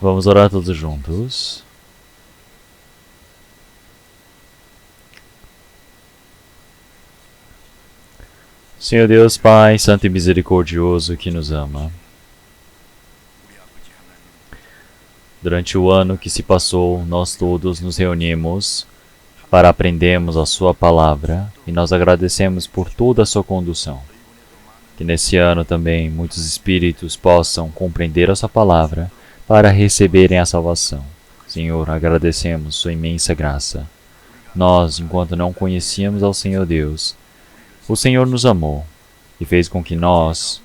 Vamos orar todos juntos. Senhor Deus, Pai, Santo e Misericordioso, que nos ama. Durante o ano que se passou, nós todos nos reunimos para aprendermos a Sua Palavra e nós agradecemos por toda a Sua condução. Que nesse ano também muitos espíritos possam compreender a Sua Palavra para receberem a salvação. Senhor, agradecemos Sua imensa graça. Nós, enquanto não conhecíamos ao Senhor Deus, o Senhor nos amou e fez com que nós,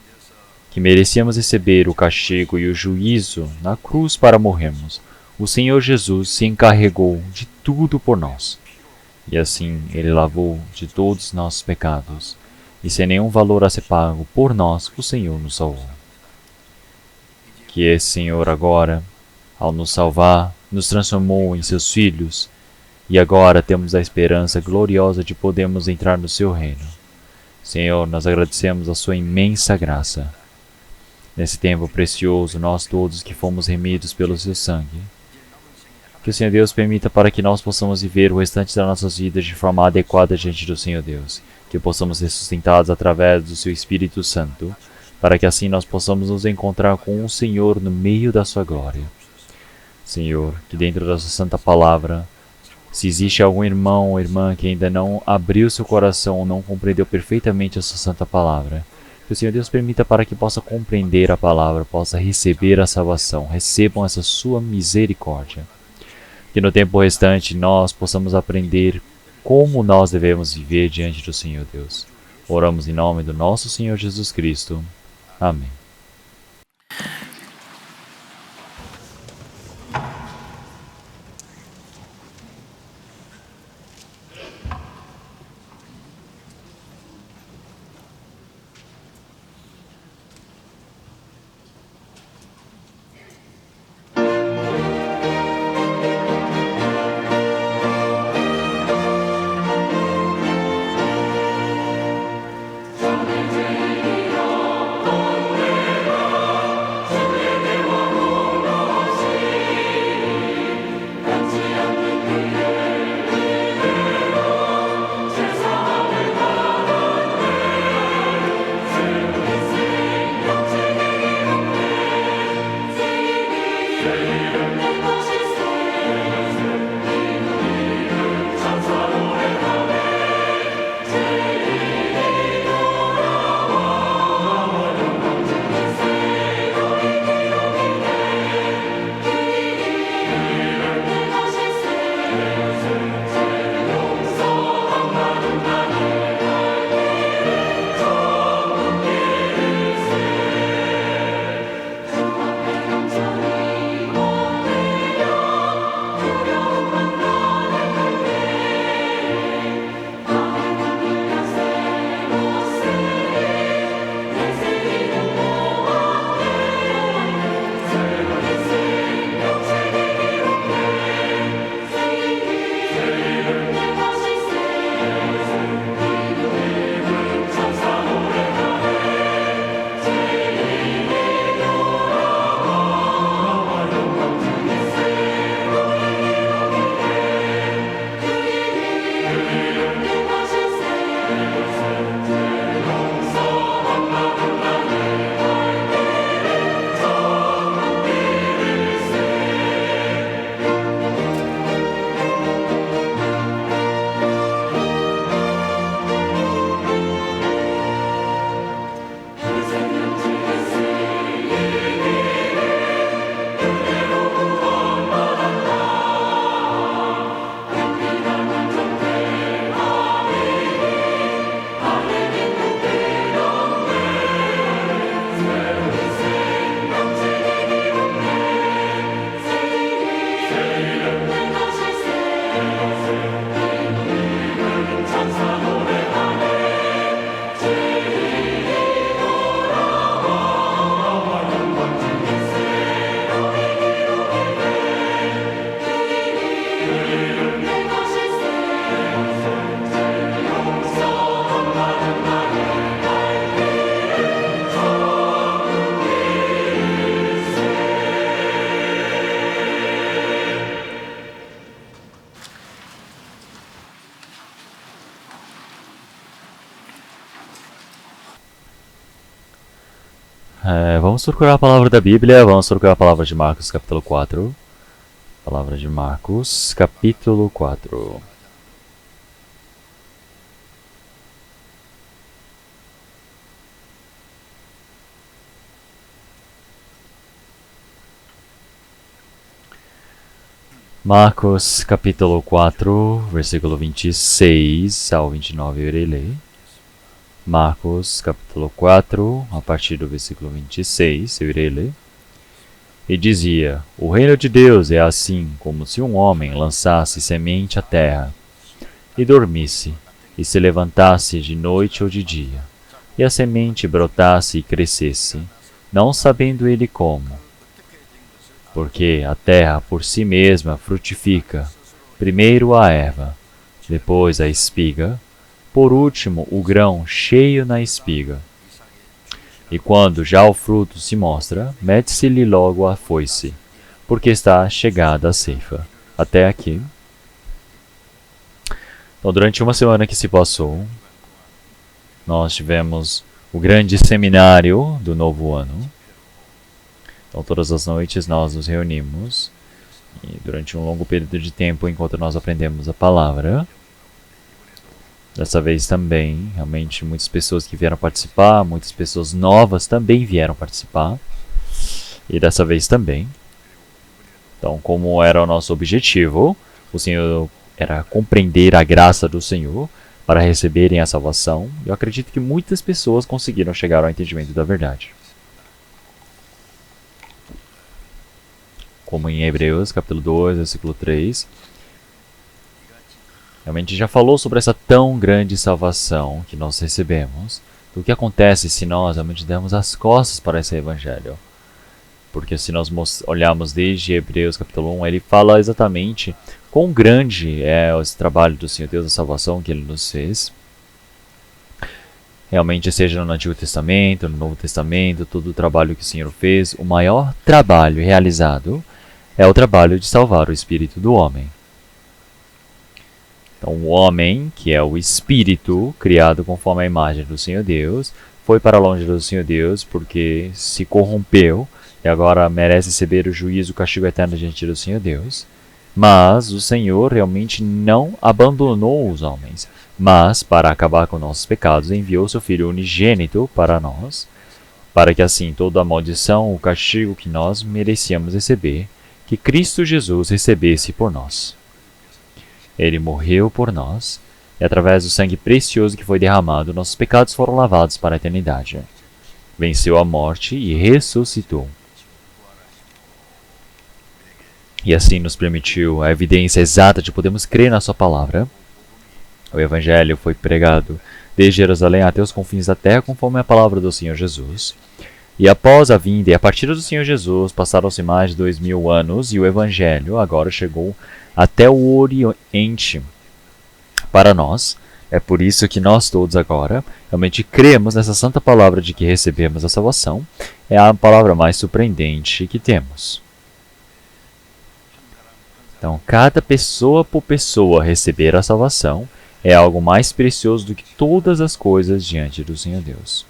que merecíamos receber o castigo e o juízo na cruz para morrermos, o Senhor Jesus se encarregou de tudo por nós. E assim Ele lavou de todos os nossos pecados, e sem nenhum valor a ser pago por nós, o Senhor nos salvou. Que esse Senhor agora, ao nos salvar, nos transformou em seus filhos, e agora temos a esperança gloriosa de podermos entrar no seu reino. Senhor, nós agradecemos a sua imensa graça. Nesse tempo precioso, nós todos que fomos remidos pelo seu sangue, que o Senhor Deus permita para que nós possamos viver o restante das nossas vidas de forma adequada diante do Senhor Deus, que possamos ser sustentados através do seu Espírito Santo, para que assim nós possamos nos encontrar com o Senhor no meio da sua glória. Senhor, que dentro da sua santa palavra, se existe algum irmão ou irmã que ainda não abriu seu coração ou não compreendeu perfeitamente a sua santa palavra, que o Senhor Deus permita para que possa compreender a palavra, possa receber a salvação, recebam essa sua misericórdia. Que no tempo restante nós possamos aprender como nós devemos viver diante do Senhor Deus. Oramos em nome do nosso Senhor Jesus Cristo. Amém. Vamos procurar a palavra da Bíblia, vamos procurar a palavra de Marcos, capítulo 4. Palavra de Marcos, capítulo 4. Marcos, capítulo 4, versículo 26 ao 29, eu irei ler. Marcos, capítulo 4, a partir do versículo 26, eu irei ler. E dizia: O reino de Deus é assim como se um homem lançasse semente à terra, e dormisse, e se levantasse de noite ou de dia, e a semente brotasse e crescesse, não sabendo ele como. Porque a terra por si mesma frutifica, primeiro a erva, depois a espiga, por último o grão cheio na espiga. E quando já o fruto se mostra, mete-se-lhe logo a foice, porque está chegada a ceifa. Até aqui. Então, durante uma semana que se passou, nós tivemos o grande seminário do novo ano. Então, todas as noites nós nos reunimos, e durante um longo período de tempo, enquanto nós aprendemos a palavra. Dessa vez também, realmente, muitas pessoas que vieram participar, muitas pessoas novas também vieram participar. E dessa vez também. Então, como era o nosso objetivo, o Senhor era compreender a graça do Senhor para receberem a salvação. Eu acredito que muitas pessoas conseguiram chegar ao entendimento da verdade. Como em Hebreus, capítulo 2, versículo 3. Realmente já falou sobre essa tão grande salvação que nós recebemos. O que acontece se nós realmente damos as costas para esse evangelho? Porque se nós olharmos desde Hebreus capítulo 1, ele fala exatamente quão grande é esse trabalho do Senhor Deus da salvação que ele nos fez. Realmente, seja no Antigo Testamento, no Novo Testamento, todo o trabalho que o Senhor fez, o maior trabalho realizado é o trabalho de salvar o espírito do homem. Então, o homem, que é o espírito criado conforme a imagem do Senhor Deus, foi para longe do Senhor Deus porque se corrompeu e agora merece receber o juízo, o castigo eterno diante do Senhor Deus. Mas o Senhor realmente não abandonou os homens, mas para acabar com nossos pecados enviou seu Filho unigênito para nós, para que assim toda a maldição, o castigo que nós merecíamos receber, que Cristo Jesus recebesse por nós. Ele morreu por nós, e através do sangue precioso que foi derramado, nossos pecados foram lavados para a eternidade. Venceu a morte e ressuscitou. E assim nos permitiu a evidência exata de podermos crer na sua palavra. O Evangelho foi pregado desde Jerusalém até os confins da terra, conforme a palavra do Senhor Jesus. E após a vinda e a partida do Senhor Jesus, passaram-se mais de 2000 anos, e o Evangelho agora chegou até o Oriente para nós. É por isso que nós todos agora realmente cremos nessa santa palavra de que recebemos a salvação. É a palavra mais surpreendente que temos. Então, cada pessoa por pessoa receber a salvação é algo mais precioso do que todas as coisas diante do Senhor Deus.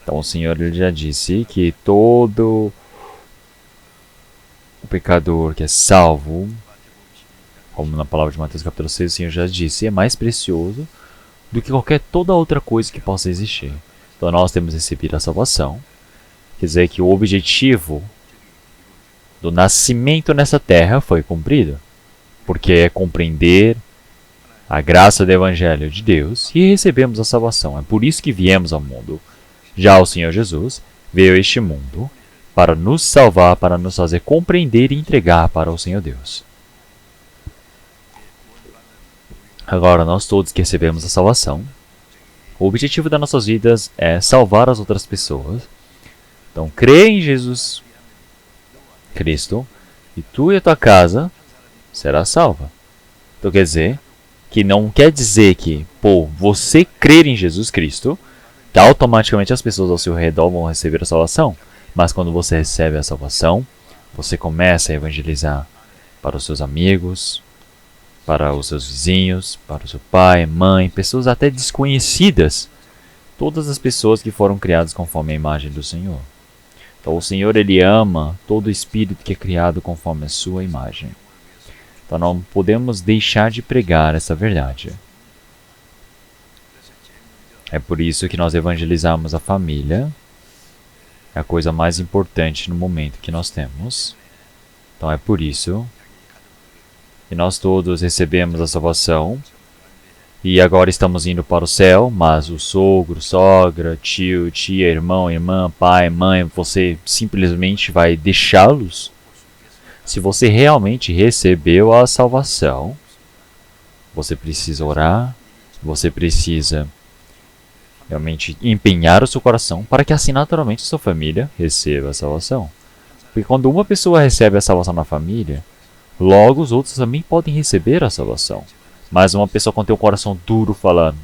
Então, o Senhor ele já disse que todo o pecador que é salvo, como na palavra de Mateus capítulo 6, o Senhor já disse, é mais precioso do que toda outra coisa que possa existir. Então, nós temos recebido a salvação. Quer dizer que o objetivo do nascimento nessa terra foi cumprido, porque é compreender a graça do Evangelho de Deus e recebemos a salvação. É por isso que viemos ao mundo. Já o Senhor Jesus veio a este mundo para nos salvar, para nos fazer compreender e entregar para o Senhor Deus. Agora, nós todos que recebemos a salvação, o objetivo das nossas vidas é salvar as outras pessoas. Então, crê em Jesus Cristo e tu e a tua casa será salva. Então, quer dizer que não quer dizer que, por você crer em Jesus Cristo, que automaticamente as pessoas ao seu redor vão receber a salvação. Mas quando você recebe a salvação, você começa a evangelizar para os seus amigos, para os seus vizinhos, para o seu pai, mãe, pessoas até desconhecidas. todas as pessoas que foram criadas conforme a imagem do Senhor. Então o Senhor, Ele ama todo espírito que é criado conforme a sua imagem. Então não podemos deixar de pregar essa verdade. É por isso que nós evangelizamos a família. É a coisa mais importante no momento que nós temos. Então é por isso que nós todos recebemos a salvação. E agora estamos indo para o céu, mas o sogro, sogra, tio, tia, irmão, irmã, pai, mãe, você simplesmente vai deixá-los? Se você realmente recebeu a salvação, você precisa orar, você precisa realmente empenhar o seu coração para que assim naturalmente sua família receba a salvação. Porque quando uma pessoa recebe a salvação na família, logo os outros também podem receber a salvação. Mas uma pessoa quando tem o coração duro falando,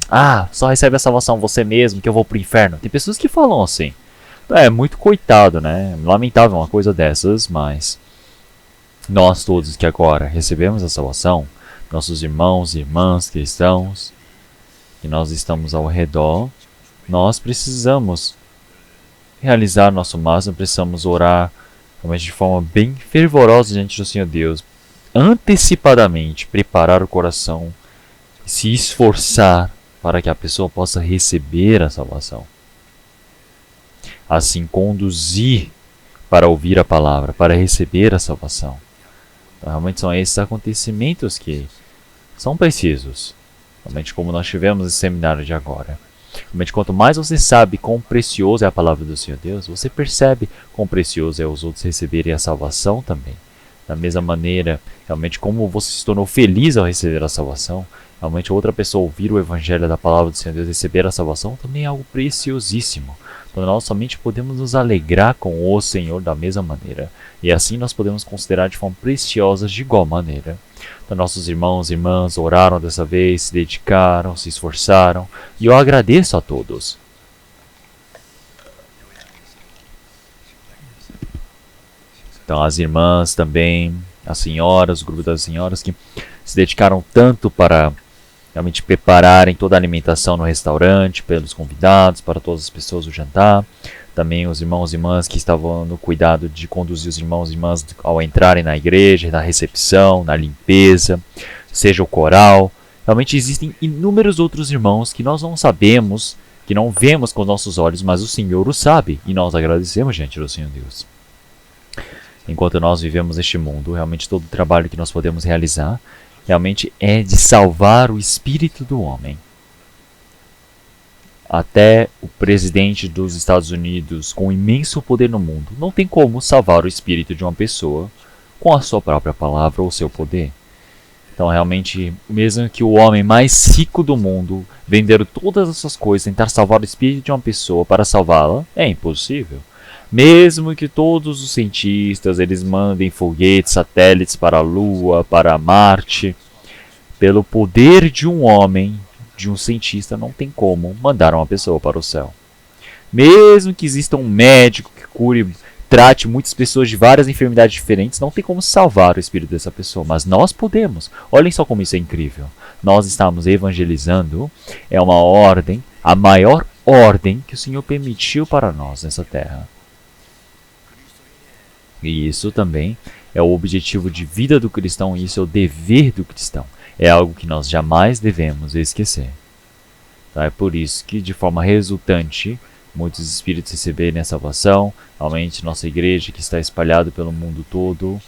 só recebe a salvação você mesmo, que eu vou pro inferno. Tem pessoas que falam assim. É muito coitado, né? Lamentável uma coisa dessas, mas nós todos que agora recebemos a salvação, nossos irmãos e irmãs cristãos, que nós estamos ao redor, nós precisamos realizar nosso máximo, precisamos orar realmente de forma bem fervorosa diante do Senhor Deus, antecipadamente preparar o coração e se esforçar para que a pessoa possa receber a salvação. Assim, conduzir para ouvir a palavra, para receber a salvação. Então, realmente são esses acontecimentos que são precisos. Realmente como nós tivemos esse seminário de agora. Realmente quanto mais você sabe quão precioso é a palavra do Senhor Deus, você percebe quão precioso é os outros receberem a salvação também. Da mesma maneira, realmente como você se tornou feliz ao receber a salvação, realmente outra pessoa ouvir o evangelho da palavra do Senhor Deus e receber a salvação também é algo preciosíssimo. Então nós somente podemos nos alegrar com o Senhor da mesma maneira. E assim nós podemos considerar de forma preciosa de igual maneira. Então nossos irmãos e irmãs oraram dessa vez, se dedicaram, se esforçaram. E eu agradeço a todos. Então as irmãs também, as senhoras, o grupo das senhoras que se dedicaram tanto para realmente prepararem toda a alimentação no restaurante, pelos convidados, para todas as pessoas do jantar. Também os irmãos e irmãs que estavam no cuidado de conduzir os irmãos e irmãs ao entrarem na igreja, na recepção, na limpeza, seja o coral. Realmente existem inúmeros outros irmãos que nós não sabemos, que não vemos com os nossos olhos, mas o Senhor o sabe e nós agradecemos diante do Senhor Deus. Enquanto nós vivemos neste mundo, realmente todo o trabalho que nós podemos realizar realmente é de salvar o espírito do homem. Até o presidente dos Estados Unidos, com imenso poder no mundo, não tem como salvar o espírito de uma pessoa com a sua própria palavra ou seu poder. Então, realmente, mesmo que o homem mais rico do mundo vender todas essas coisas, tentar salvar o espírito de uma pessoa para salvá-la, é impossível. Mesmo que todos os cientistas eles mandem foguetes, satélites para a Lua, para Marte, pelo poder de um homem, de um cientista, não tem como mandar uma pessoa para o céu. Mesmo que exista um médico que cure, trate muitas pessoas de várias enfermidades diferentes, não tem como salvar o espírito dessa pessoa, mas nós podemos. Olhem só como isso é incrível. Nós estamos evangelizando, é uma ordem, a maior ordem que o Senhor permitiu para nós nessa terra. E isso também é o objetivo de vida do cristão, e isso é o dever do cristão. É algo que nós jamais devemos esquecer. Então é por isso que, de forma resultante, muitos espíritos receberem a salvação. Realmente, nossa igreja que está espalhada pelo mundo todo.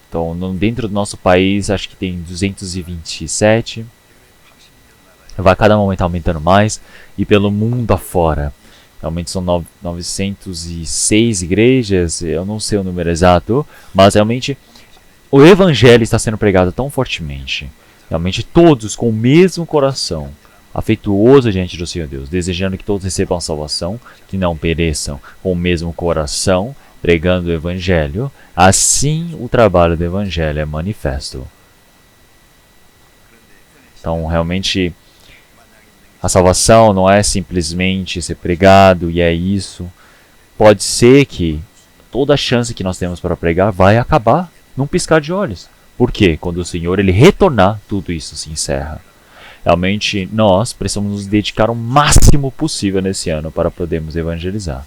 Então, dentro do nosso país, acho que tem 227. Vai cada momento aumentando mais. E pelo mundo afora. Realmente são 906 igrejas, eu não sei o número exato, mas realmente o evangelho está sendo pregado tão fortemente. Realmente todos com o mesmo coração, afetuoso diante do Senhor Deus, desejando que todos recebam a salvação, que não pereçam, com o mesmo coração, pregando o evangelho. Assim o trabalho do evangelho é manifesto. Então realmente a salvação não é simplesmente ser pregado e é isso. Pode ser que toda a chance que nós temos para pregar vai acabar num piscar de olhos. Por quê? Quando o Senhor ele retornar, tudo isso se encerra. realmente nós precisamos nos dedicar o máximo possível nesse ano para podermos evangelizar.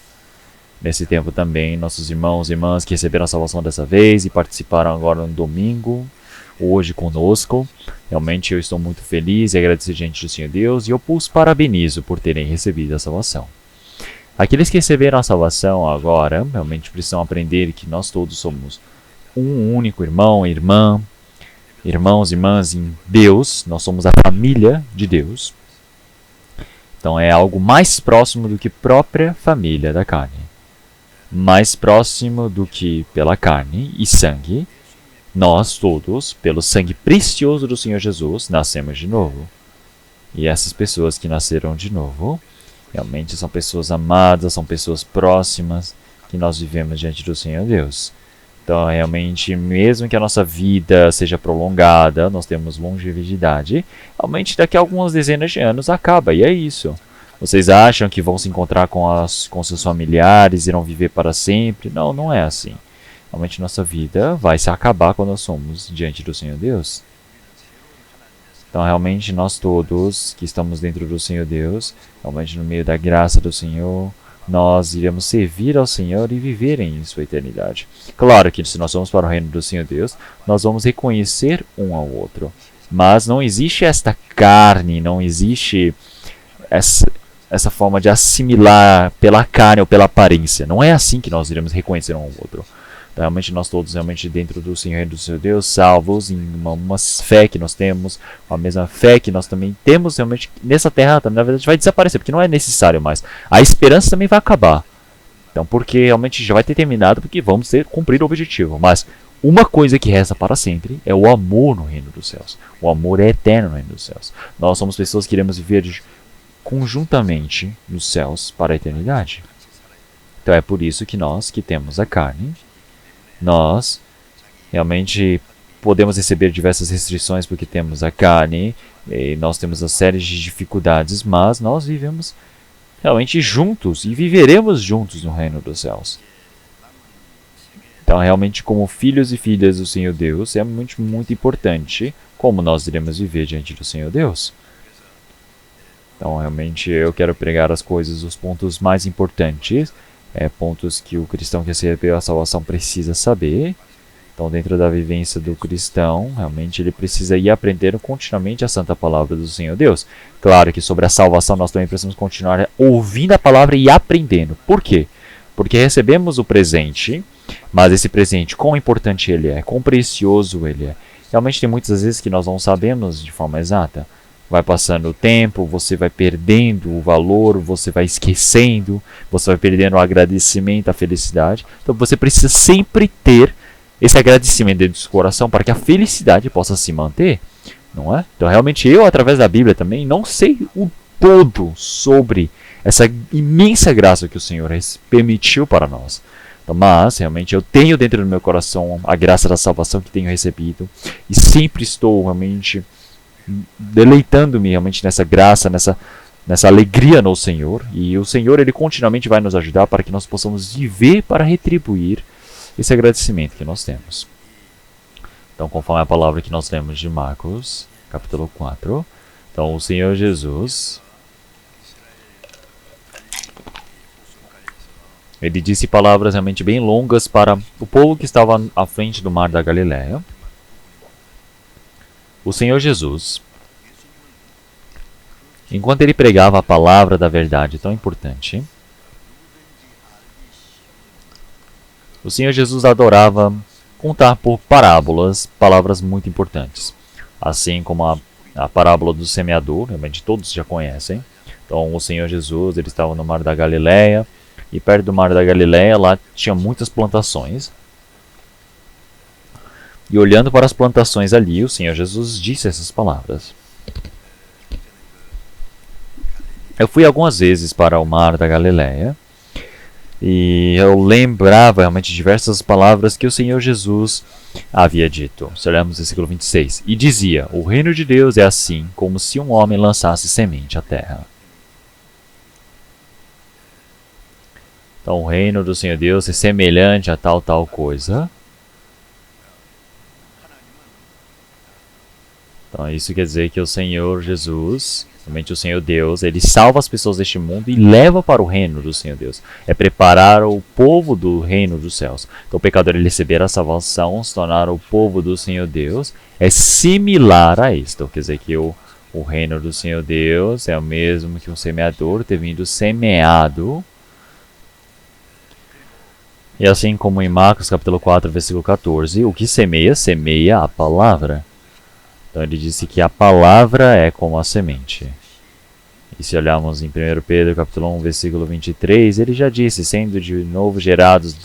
Nesse tempo também, nossos irmãos e irmãs que receberam a salvação dessa vez e participaram agora no domingo, hoje conosco, realmente eu estou muito feliz e agradecido diante do Senhor Deus e eu os parabenizo por terem recebido a salvação. Aqueles que receberam a salvação agora, realmente precisam aprender que nós todos somos um único irmão e irmã, irmãos e irmãs em Deus, nós somos a família de Deus. Então é algo mais próximo do que própria família da carne. Mais próximo do que pela carne e sangue, nós todos, pelo sangue precioso do Senhor Jesus, nascemos de novo. E essas pessoas que nasceram de novo, realmente são pessoas amadas, são pessoas próximas que nós vivemos diante do Senhor Deus. Então, realmente, mesmo que a nossa vida seja prolongada, nós temos longevidade, realmente daqui a algumas dezenas de anos acaba, e é isso. Vocês acham que vão se encontrar com seus familiares, irão viver para sempre? Não, não é assim. Realmente nossa vida vai se acabar quando nós somos diante do Senhor Deus. Então realmente nós todos que estamos dentro do Senhor Deus, realmente no meio da graça do Senhor, nós iremos servir ao Senhor e viver em sua eternidade. Claro que se nós vamos para o reino do Senhor Deus, nós vamos reconhecer um ao outro. Mas não existe esta carne, não existe essa forma de assimilar pela carne ou pela aparência. Não é assim que nós iremos reconhecer um ao outro. Então, realmente nós todos, realmente dentro do Senhor e do Seu Deus, salvos em uma fé que nós temos, a mesma fé que nós também temos, realmente nessa terra, na verdade vai desaparecer, porque não é necessário mais. A esperança também vai acabar. Então, porque realmente já vai ter terminado, porque vamos cumprir o objetivo. Mas uma coisa que resta para sempre é o amor no reino dos céus. O amor é eterno no reino dos céus. Nós somos pessoas que iremos viver conjuntamente nos céus para a eternidade. Então é por isso que nós que temos a carne, nós realmente podemos receber diversas restrições porque temos a carne e nós temos uma série de dificuldades, mas nós vivemos realmente juntos e viveremos juntos no reino dos céus. Então realmente como filhos e filhas do Senhor Deus é muito, muito importante como nós iremos viver diante do Senhor Deus. Então, realmente, eu quero pregar as coisas, os pontos mais importantes, pontos que o cristão que recebeu a salvação precisa saber. Então, dentro da vivência do cristão, realmente ele precisa ir aprendendo continuamente a santa palavra do Senhor Deus. Claro que sobre a salvação nós também precisamos continuar ouvindo a palavra e aprendendo. Por quê? Porque recebemos o presente, mas esse presente, quão importante ele é, quão precioso ele é. Realmente tem muitas vezes que nós não sabemos de forma exata. Vai passando o tempo, você vai perdendo o valor, você vai esquecendo, você vai perdendo o agradecimento, a felicidade. Então você precisa sempre ter esse agradecimento dentro do seu coração para que a felicidade possa se manter, não é? Então realmente eu, através da Bíblia também, não sei o todo sobre essa imensa graça que o Senhor permitiu para nós. Então, mas realmente eu tenho dentro do meu coração a graça da salvação que tenho recebido e sempre estou realmente deleitando-me realmente nessa graça, nessa alegria no Senhor. E o Senhor, Ele continuamente vai nos ajudar para que nós possamos viver para retribuir esse agradecimento que nós temos. Então, conforme a palavra que nós lemos de Marcos, capítulo 4. Então, o Senhor Jesus, Ele disse palavras realmente bem longas para o povo que estava à frente do mar da Galileia. O Senhor Jesus, enquanto ele pregava a palavra da verdade tão importante, o Senhor Jesus adorava contar por parábolas palavras muito importantes, assim como a parábola do semeador, realmente todos já conhecem. Então o Senhor Jesus, ele estava no mar da Galileia, e perto do mar da Galileia lá tinha muitas plantações. E olhando para as plantações ali, o Senhor Jesus disse essas palavras. Eu fui algumas vezes para o mar da Galileia e eu lembrava realmente diversas palavras que o Senhor Jesus havia dito. Olhamos o versículo 26. E dizia, o reino de Deus é assim, como se um homem lançasse semente à terra. Então o reino do Senhor Deus é semelhante a tal coisa. Então isso quer dizer que o Senhor Jesus, realmente o Senhor Deus, ele salva as pessoas deste mundo e leva para o reino do Senhor Deus. É preparar o povo do reino dos céus. Então o pecador ele receber a salvação, se tornar o povo do Senhor Deus, é similar a isto. Quer dizer que o reino do Senhor Deus é o mesmo que um semeador ter vindo semeado. E assim como em Marcos capítulo 4, versículo 14, o que semeia, semeia a palavra. Então ele disse que a palavra é como a semente. E se olharmos em 1 Pedro capítulo 1, versículo 23, ele já disse, sendo de novo gerados,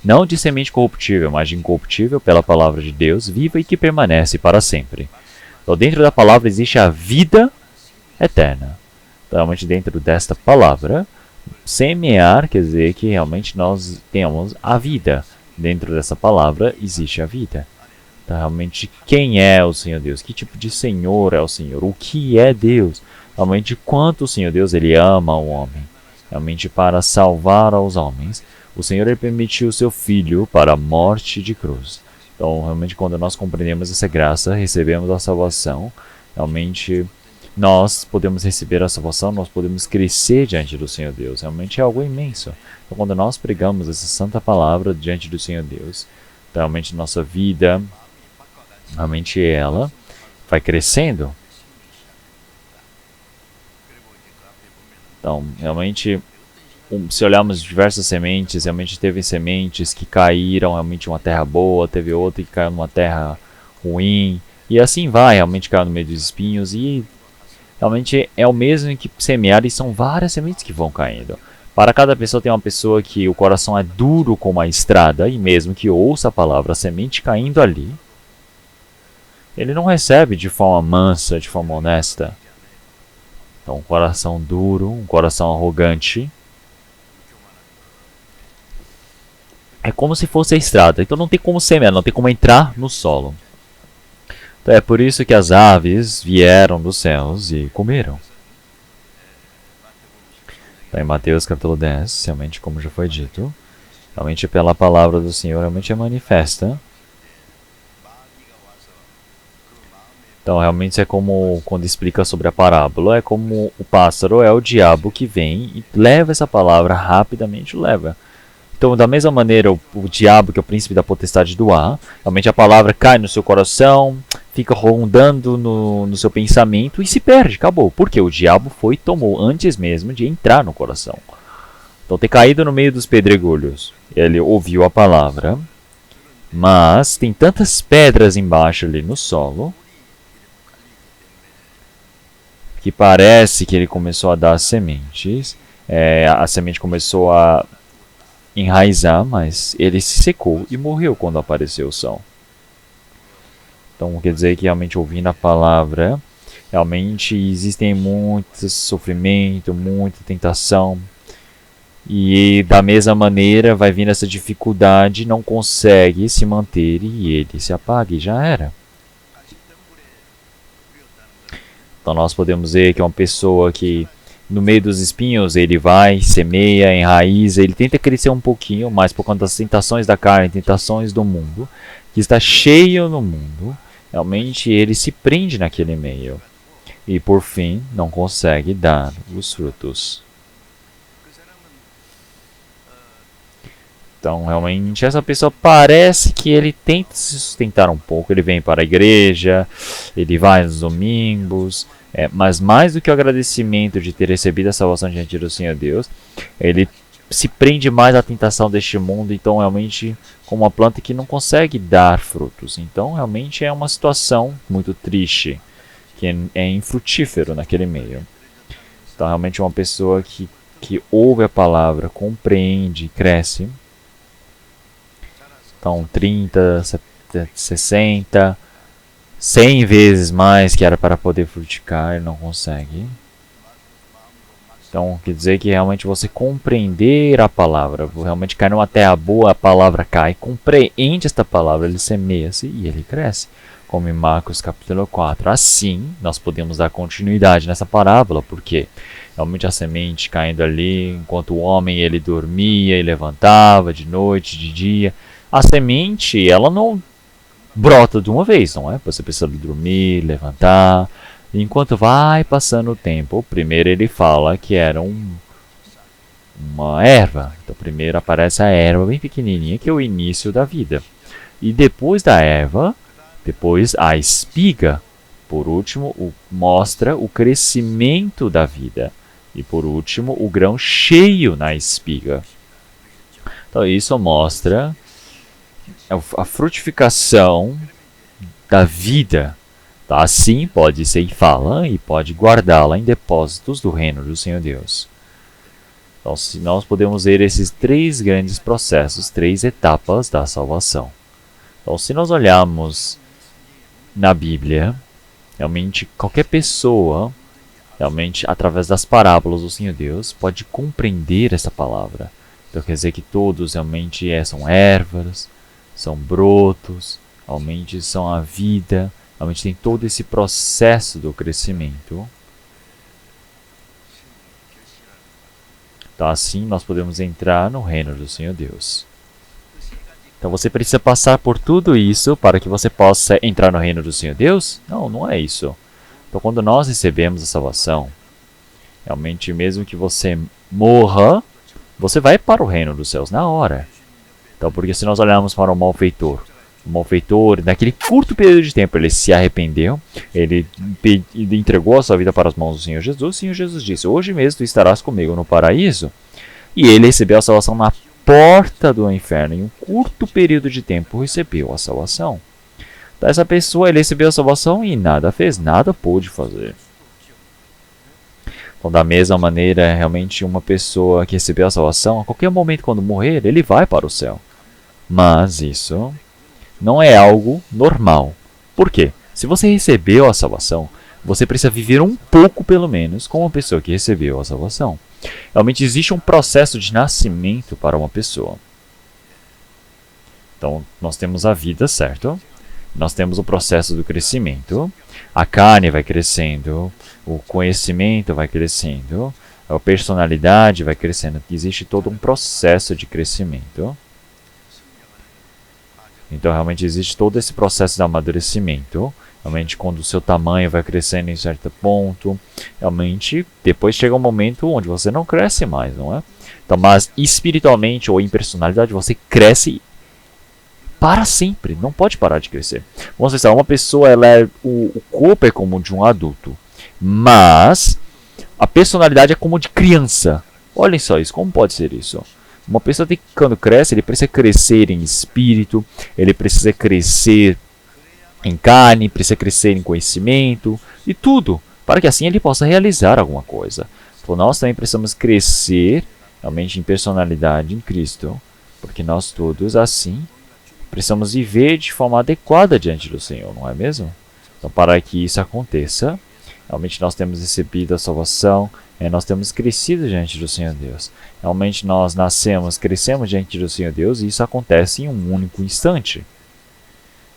não de semente corruptível, mas de incorruptível pela palavra de Deus, viva e que permanece para sempre. Então dentro da palavra existe a vida eterna. Então realmente dentro desta palavra, semear quer dizer que realmente nós temos a vida. Dentro dessa palavra existe a vida. Então, realmente, quem é o Senhor Deus? Que tipo de Senhor é o Senhor? O que é Deus? Realmente, quanto o Senhor Deus ele ama o homem. Realmente, para salvar aos homens, o Senhor ele permitiu o seu Filho para a morte de cruz. Então, realmente, quando nós compreendemos essa graça, recebemos a salvação, realmente nós podemos receber a salvação, nós podemos crescer diante do Senhor Deus. Realmente é algo imenso. Então, quando nós pregamos essa santa palavra diante do Senhor Deus, realmente nossa vida, realmente ela vai crescendo. Então, realmente, se olharmos diversas sementes, realmente teve sementes que caíram realmente em uma terra boa, teve outra que caiu numa terra ruim, e assim vai, realmente caiu no meio dos espinhos, e realmente é o mesmo que semear, e são várias sementes que vão caindo. Para cada pessoa tem uma pessoa que o coração é duro como a estrada, e mesmo que ouça a palavra, a semente caindo ali, ele não recebe de forma mansa, de forma honesta. Então, um coração duro, um coração arrogante, é como se fosse a estrada. Então não tem como semear, não tem como entrar no solo. Então é por isso que as aves vieram dos céus e comeram. Então, em Mateus capítulo 10, realmente como já foi dito, realmente pela palavra do Senhor, realmente é manifesta. Então, realmente é como quando explica sobre a parábola, é como o pássaro é o diabo que vem e leva essa palavra rapidamente, leva. Então, da mesma maneira, o diabo, que é o príncipe da potestade do ar, realmente a palavra cai no seu coração, fica rondando no seu pensamento e se perde, acabou. Porque o diabo foi e tomou antes mesmo de entrar no coração. Então, ter caído no meio dos pedregulhos, ele ouviu a palavra, mas tem tantas pedras embaixo ali no solo, que parece que ele começou a dar sementes, a semente começou a enraizar, mas ele se secou e morreu quando apareceu o sol. Então quer dizer que realmente ouvindo a palavra, realmente existem muitos sofrimento, muita tentação, e da mesma maneira vai vindo essa dificuldade, não consegue se manter e ele se apaga e já era. Então nós podemos ver que é uma pessoa que no meio dos espinhos ele vai, semeia, enraiza, ele tenta crescer um pouquinho, mas por conta das tentações da carne, tentações do mundo, que está cheio no mundo, realmente ele se prende naquele meio. E por fim não consegue dar os frutos. Então realmente essa pessoa parece que ele tenta se sustentar um pouco, ele vem para a igreja, ele vai nos domingos, mas mais do que o agradecimento de ter recebido a salvação diante do Senhor Deus, ele se prende mais à tentação deste mundo, então realmente como uma planta que não consegue dar frutos. Então realmente é uma situação muito triste, que é infrutífero naquele meio. Então realmente uma pessoa que ouve a palavra, compreende, cresce. Então 30, 60, 100 vezes mais que era para poder frutificar, ele não consegue. Então quer dizer que realmente você compreender a palavra, realmente cair numa terra boa, a palavra cai, compreende esta palavra, ele semeia-se e ele cresce. Como em Marcos capítulo 4. Assim, nós podemos dar continuidade nessa parábola, porque realmente a semente caindo ali, enquanto o homem ele dormia e levantava de noite, de dia, a semente ela não brota de uma vez, não é? Você precisa dormir, levantar. E enquanto vai passando o tempo, primeiro ele fala que era uma erva. Então primeiro aparece a erva bem pequenininha, que é o início da vida. E depois da erva, depois a espiga, por último, mostra o crescimento da vida. E por último, o grão cheio na espiga. Então isso mostra a frutificação da vida. Assim pode ser fala e pode guardá-la em depósitos do reino do Senhor Deus. Então, se nós podemos ver esses 3 grandes processos, 3 etapas da salvação. Então, se nós olharmos na Bíblia, realmente qualquer pessoa, realmente através das parábolas do Senhor Deus, pode compreender essa palavra. Então quer dizer que todos realmente são ervas, são brotos, realmente são a vida, realmente tem todo esse processo do crescimento. Então assim nós podemos entrar no reino do Senhor Deus. Então você precisa passar por tudo isso para que você possa entrar no reino do Senhor Deus? Não, não é isso. Então quando nós recebemos a salvação, realmente mesmo que você morra, você vai para o reino dos céus na hora. Então, porque se nós olharmos para o malfeitor, naquele curto período de tempo, ele se arrependeu, ele entregou a sua vida para as mãos do Senhor Jesus, o Senhor Jesus disse, hoje mesmo tu estarás comigo no paraíso. E ele recebeu a salvação na porta do inferno, em um curto período de tempo recebeu a salvação. Então, essa pessoa, ele recebeu a salvação e nada fez, nada pôde fazer. Então, da mesma maneira, realmente uma pessoa que recebeu a salvação, a qualquer momento quando morrer, ele vai para o céu. Mas isso não é algo normal. Por quê? Se você recebeu a salvação, você precisa viver um pouco, pelo menos, como uma pessoa que recebeu a salvação. Realmente existe um processo de nascimento para uma pessoa. Então, nós temos a vida, certo? Nós temos o processo do crescimento. A carne vai crescendo, o conhecimento vai crescendo, a personalidade vai crescendo. Existe todo um processo de crescimento. Então, realmente existe todo esse processo de amadurecimento. Realmente, quando o seu tamanho vai crescendo em certo ponto, realmente, depois chega um momento onde você não cresce mais, não é? Então, mas espiritualmente ou em personalidade, você cresce para sempre, não pode parar de crescer. Vamos pensar, uma pessoa, o corpo é como de um adulto, mas a personalidade é como de criança. Olhem só isso, como pode ser isso? Uma pessoa quando cresce, ele precisa crescer em espírito, ele precisa crescer em carne, precisa crescer em conhecimento e tudo, para que assim ele possa realizar alguma coisa. Então nós também precisamos crescer realmente em personalidade em Cristo, porque nós todos assim precisamos viver de forma adequada diante do Senhor, não é mesmo? Então, para que isso aconteça, realmente nós temos recebido a salvação, nós temos crescido diante do Senhor Deus. Realmente nós crescemos diante do Senhor Deus e isso acontece em um único instante.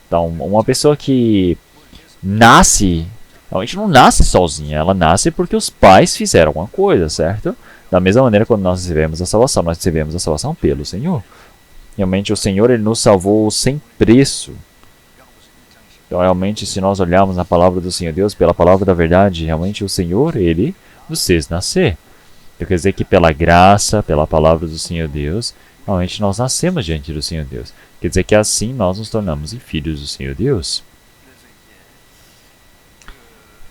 Então, uma pessoa que nasce, realmente não nasce sozinha, ela nasce porque os pais fizeram alguma coisa, certo? Da mesma maneira, quando nós recebemos a salvação, nós recebemos a salvação pelo Senhor. Realmente o Senhor ele nos salvou sem preço. Então realmente se nós olharmos na palavra do Senhor Deus, pela palavra da verdade, realmente o Senhor ele nos fez nascer. Então quer dizer que pela graça, pela palavra do Senhor Deus, realmente nós nascemos diante do Senhor Deus. Quer dizer que assim nós nos tornamos filhos do Senhor Deus.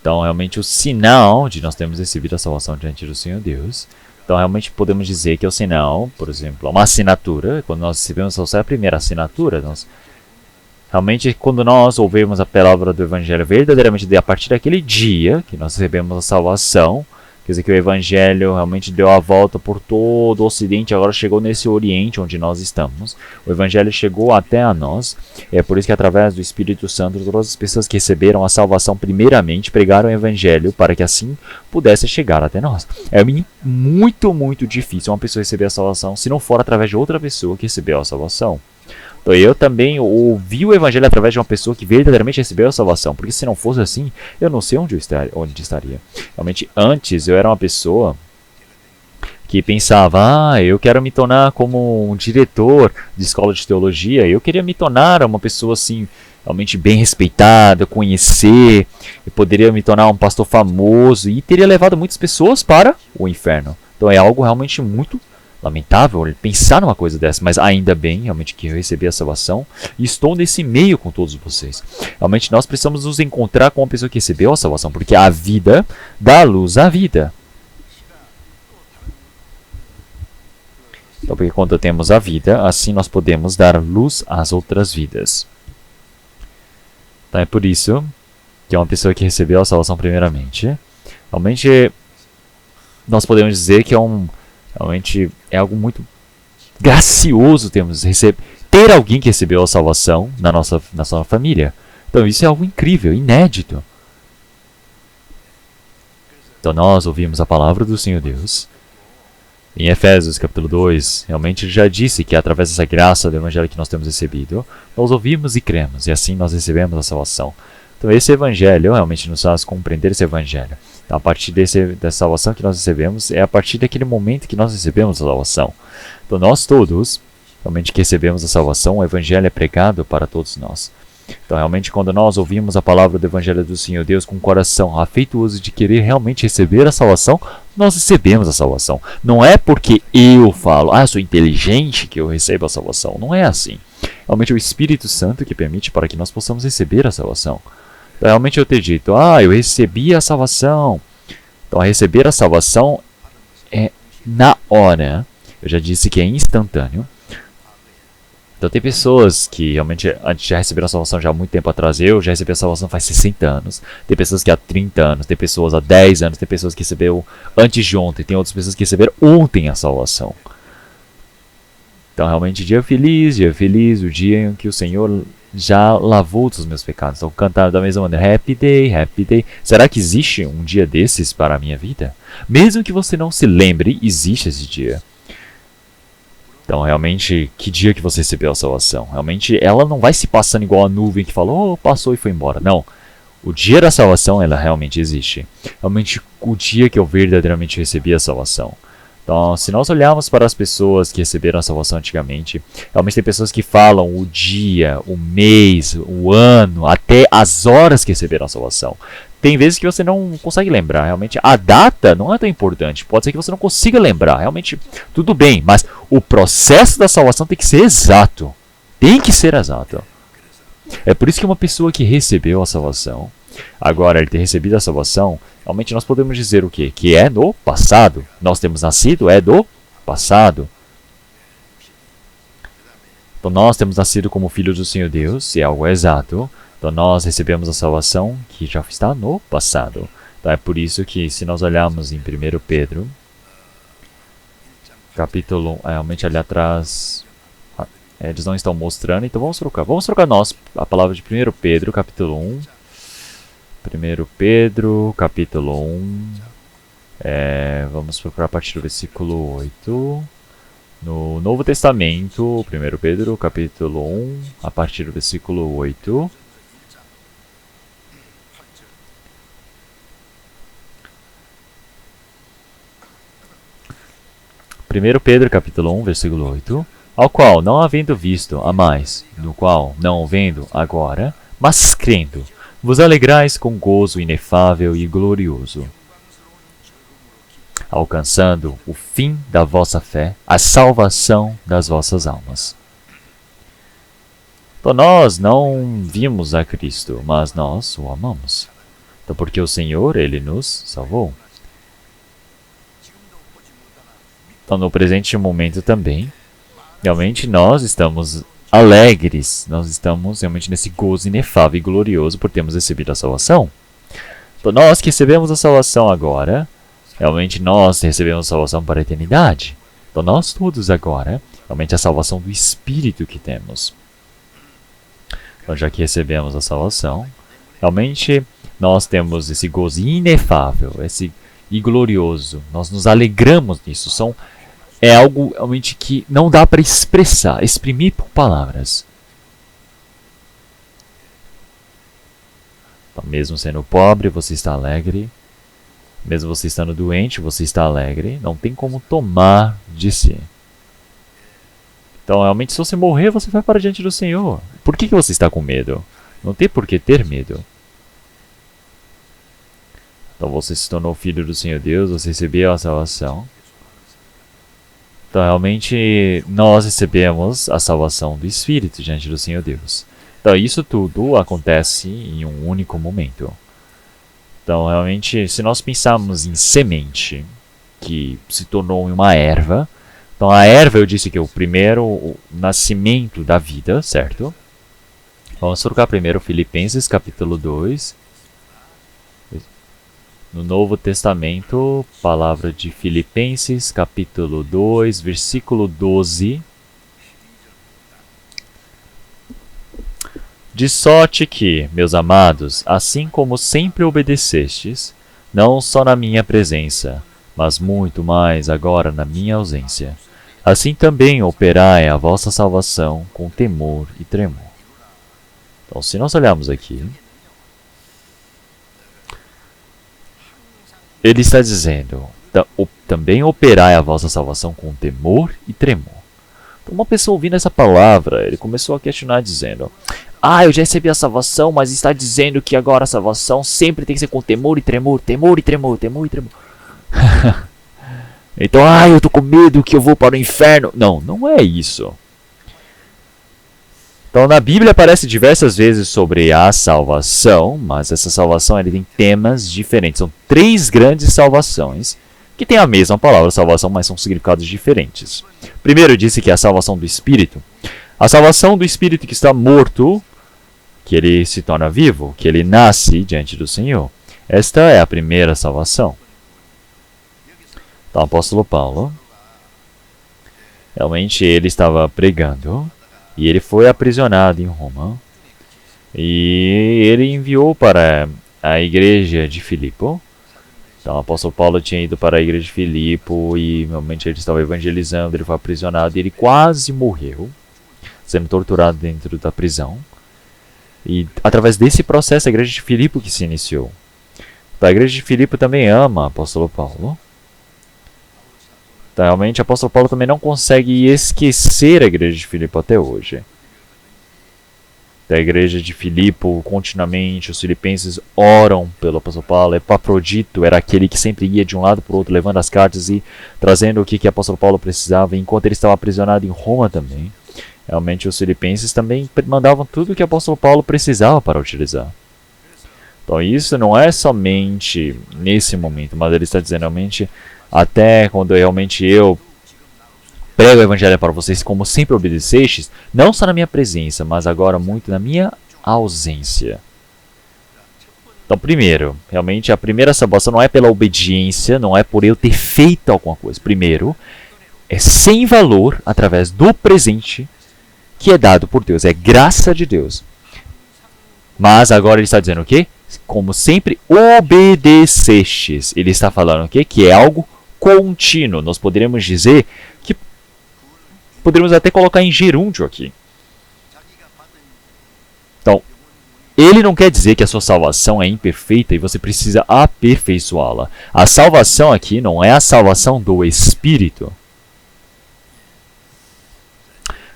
Então realmente o sinal de nós termos recebido a salvação diante do Senhor Deus. Então, realmente podemos dizer que é o sinal, por exemplo, uma assinatura. Quando nós recebemos a primeira assinatura, realmente, quando nós ouvimos a palavra do Evangelho verdadeiramente, a partir daquele dia que nós recebemos a salvação, quer dizer que o Evangelho realmente deu a volta por todo o Ocidente, agora chegou nesse Oriente onde nós estamos. O Evangelho chegou até a nós. É por isso que através do Espírito Santo, todas as pessoas que receberam a salvação primeiramente, pregaram o Evangelho para que assim pudesse chegar até nós. É muito, muito difícil uma pessoa receber a salvação se não for através de outra pessoa que recebeu a salvação. Então eu também ouvi o Evangelho através de uma pessoa que verdadeiramente recebeu a salvação, porque se não fosse assim, eu não sei onde estaria. Realmente, antes eu era uma pessoa que pensava, eu quero me tornar como um diretor de escola de teologia, eu queria me tornar uma pessoa assim, realmente bem respeitado, conhecer, e poderia me tornar um pastor famoso e teria levado muitas pessoas para o inferno. Então é algo realmente muito lamentável pensar numa coisa dessa, mas ainda bem realmente que eu recebi a salvação e estou nesse meio com todos vocês. Realmente nós precisamos nos encontrar com uma pessoa que recebeu a salvação, porque a vida dá luz à vida. Então, porque quando temos a vida, assim nós podemos dar luz às outras vidas. Então é por isso que é uma pessoa que recebeu a salvação primeiramente. Realmente nós podemos dizer que realmente é algo muito gracioso ter alguém que recebeu a salvação na nossa família. Então isso é algo incrível, inédito. Então nós ouvimos a palavra do Senhor Deus. Em Efésios capítulo 2, realmente já disse que através dessa graça do Evangelho que nós temos recebido, nós ouvimos e cremos, e assim nós recebemos a salvação. Então esse Evangelho realmente nos faz compreender esse Evangelho. Então, a partir dessa salvação que nós recebemos, é a partir daquele momento que nós recebemos a salvação. Então nós todos, realmente que recebemos a salvação, o Evangelho é pregado para todos nós. Então realmente quando nós ouvimos a palavra do Evangelho do Senhor Deus com o coração afetuoso de querer realmente receber a salvação, nós recebemos a salvação. Não é porque eu falo, eu sou inteligente que eu recebo a salvação. Não é assim. Realmente é o Espírito Santo que permite para que nós possamos receber a salvação. Então realmente eu ter dito, eu recebi a salvação. Então receber a salvação é na hora. Eu já disse que é instantâneo. Então tem pessoas que realmente já receberam a salvação já há muito tempo atrás. Eu já recebi a salvação faz 60 anos. Tem pessoas que há 30 anos. Tem pessoas há 10 anos. Tem pessoas que receberam antes de ontem. Tem outras pessoas que receberam ontem a salvação. Então realmente dia feliz, o dia em que o Senhor já lavou dos meus pecados. Então cantar da mesma maneira, Happy Day, Happy Day. Será que existe um dia desses para a minha vida? Mesmo que você não se lembre, existe esse dia. Então, realmente, que dia que você recebeu a salvação? Realmente, ela não vai se passando igual a nuvem que falou, passou e foi embora. Não. O dia da salvação, ela realmente existe. Realmente, o dia que eu verdadeiramente recebi a salvação. Então, se nós olharmos para as pessoas que receberam a salvação antigamente, realmente tem pessoas que falam o dia, o mês, o ano, até as horas que receberam a salvação. Tem vezes que você não consegue lembrar, realmente. A data não é tão importante. Pode ser que você não consiga lembrar. Realmente, tudo bem. Mas o processo da salvação tem que ser exato. Tem que ser exato. É por isso que uma pessoa que recebeu a salvação, agora ele ter recebido a salvação, realmente nós podemos dizer o quê? Que é no passado. Nós temos nascido, é do passado. Então nós temos nascido como filhos do Senhor Deus, é algo exato. Então nós recebemos a salvação que já está no passado. Então é por isso que se nós olharmos em 1 Pedro, capítulo 1, realmente ali atrás, eles não estão mostrando, então vamos trocar nós a palavra de 1 Pedro, capítulo 1. 1 Pedro, capítulo 1, vamos procurar a partir do versículo 8. No Novo Testamento, 1 Pedro, capítulo 1, a partir do versículo 8. 1 Pedro capítulo 1, versículo 8, ao qual, não havendo visto a mais, no qual, não vendo agora, mas crendo, vos alegrais com gozo inefável e glorioso, alcançando o fim da vossa fé, a salvação das vossas almas. Então nós não vimos a Cristo, mas nós o amamos. Então porque o Senhor, Ele nos salvou. Então, no presente momento também, realmente nós estamos alegres, nós estamos realmente nesse gozo inefável e glorioso por termos recebido a salvação. Então, nós que recebemos a salvação agora, realmente nós recebemos a salvação para a eternidade. Então, nós todos agora, realmente a salvação do Espírito que temos. Então, já que recebemos a salvação, realmente nós temos esse gozo inefável, e glorioso. Nós nos alegramos nisso. É algo realmente que não dá para exprimir por palavras. Então, mesmo sendo pobre, você está alegre. Mesmo você estando doente, você está alegre. Não tem como tomar de si. Então, realmente, se você morrer, você vai para diante do Senhor. Por que você está com medo? Não tem por que ter medo. Então você se tornou filho do Senhor Deus, você recebeu a salvação. Então realmente nós recebemos a salvação do Espírito diante do Senhor Deus. Então isso tudo acontece em um único momento. Então realmente, se nós pensarmos em semente, que se tornou uma erva. Então a erva, eu disse que é o nascimento da vida, certo? Vamos trocar primeiro Filipenses capítulo 2. No Novo Testamento, palavra de Filipenses capítulo 2, versículo 12. De sorte que, meus amados, assim como sempre obedecestes, não só na minha presença, mas muito mais agora na minha ausência, assim também operai a vossa salvação com temor e tremor. Então, se nós olharmos aqui, ele está dizendo, também operai a vossa salvação com temor e tremor. Então, uma pessoa ouvindo essa palavra, ele começou a questionar dizendo, eu já recebi a salvação, mas está dizendo que agora a salvação sempre tem que ser com temor e tremor, temor e tremor, temor e tremor. Então, eu tô com medo que eu vou para o inferno. Não, não é isso. Então, na Bíblia aparece diversas vezes sobre a salvação, mas essa salvação ele tem temas diferentes. São 3 grandes salvações que têm a mesma palavra salvação, mas são significados diferentes. Primeiro, eu disse que é a salvação do Espírito. A salvação do Espírito que está morto, que ele se torna vivo, que ele nasce diante do Senhor. Esta é a primeira salvação. Então, o apóstolo Paulo, realmente ele estava pregando e ele foi aprisionado em Roma. E ele enviou para a igreja de Filipo. Então, o apóstolo Paulo tinha ido para a igreja de Filipo e realmente ele estava evangelizando, ele foi aprisionado e ele quase morreu, sendo torturado dentro da prisão. E através desse processo, a igreja de Filipo que se iniciou. Então, a igreja de Filipo também ama o apóstolo Paulo. Então, realmente, o apóstolo Paulo também não consegue esquecer a igreja de Filipo até hoje. Da igreja de Filipo, continuamente, os filipenses oram pelo apóstolo Paulo. Epafrodito era aquele que sempre ia de um lado para o outro, levando as cartas e trazendo o que o apóstolo Paulo precisava, enquanto ele estava aprisionado em Roma também. Realmente, os filipenses também mandavam tudo o que o apóstolo Paulo precisava para utilizar. Então, isso não é somente nesse momento, mas ele está dizendo realmente, até quando realmente eu prego o evangelho para vocês, como sempre obedecestes, não só na minha presença, mas agora muito na minha ausência. Então, primeiro, realmente a primeira salvação não é pela obediência, não é por eu ter feito alguma coisa. Primeiro, é sem valor, através do presente que é dado por Deus, é graça de Deus. Mas agora ele está dizendo o quê? Como sempre obedecestes. Ele está falando o quê? Que é algo contínuo. Nós poderíamos dizer que poderíamos até colocar em gerúndio aqui. Então, ele não quer dizer que a sua salvação é imperfeita e você precisa aperfeiçoá-la. A salvação aqui não é a salvação do Espírito.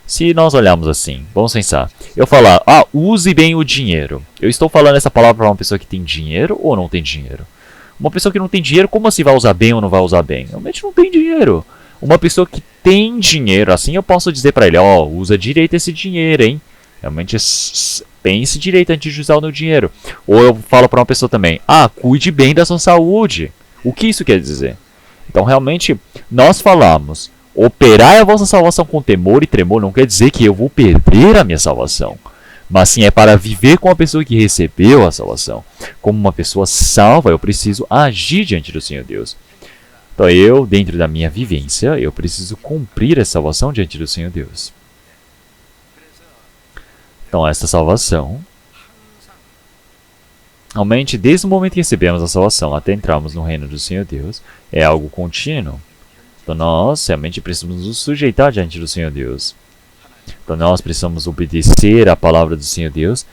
Se nós olharmos assim, vamos pensar. Eu falar, use bem o dinheiro. Eu estou falando essa palavra para uma pessoa que tem dinheiro ou não tem dinheiro? Uma pessoa que não tem dinheiro, como assim vai usar bem ou não vai usar bem? Realmente não tem dinheiro. Uma pessoa que tem dinheiro, assim eu posso dizer para ele, usa direito esse dinheiro, hein? Realmente pense direito antes de usar o meu dinheiro. Ou eu falo para uma pessoa também, cuide bem da sua saúde. O que isso quer dizer? Então realmente nós falamos, operai a vossa salvação com temor e tremor não quer dizer que eu vou perder a minha salvação. Mas sim é para viver com a pessoa que recebeu a salvação. Como uma pessoa salva, eu preciso agir diante do Senhor Deus. Então eu, dentro da minha vivência, eu preciso cumprir a salvação diante do Senhor Deus. Então esta salvação, realmente desde o momento que recebemos a salvação até entrarmos no reino do Senhor Deus, é algo contínuo. Então nós realmente precisamos nos sujeitar diante do Senhor Deus. Então nós precisamos obedecer à palavra do Senhor Deus.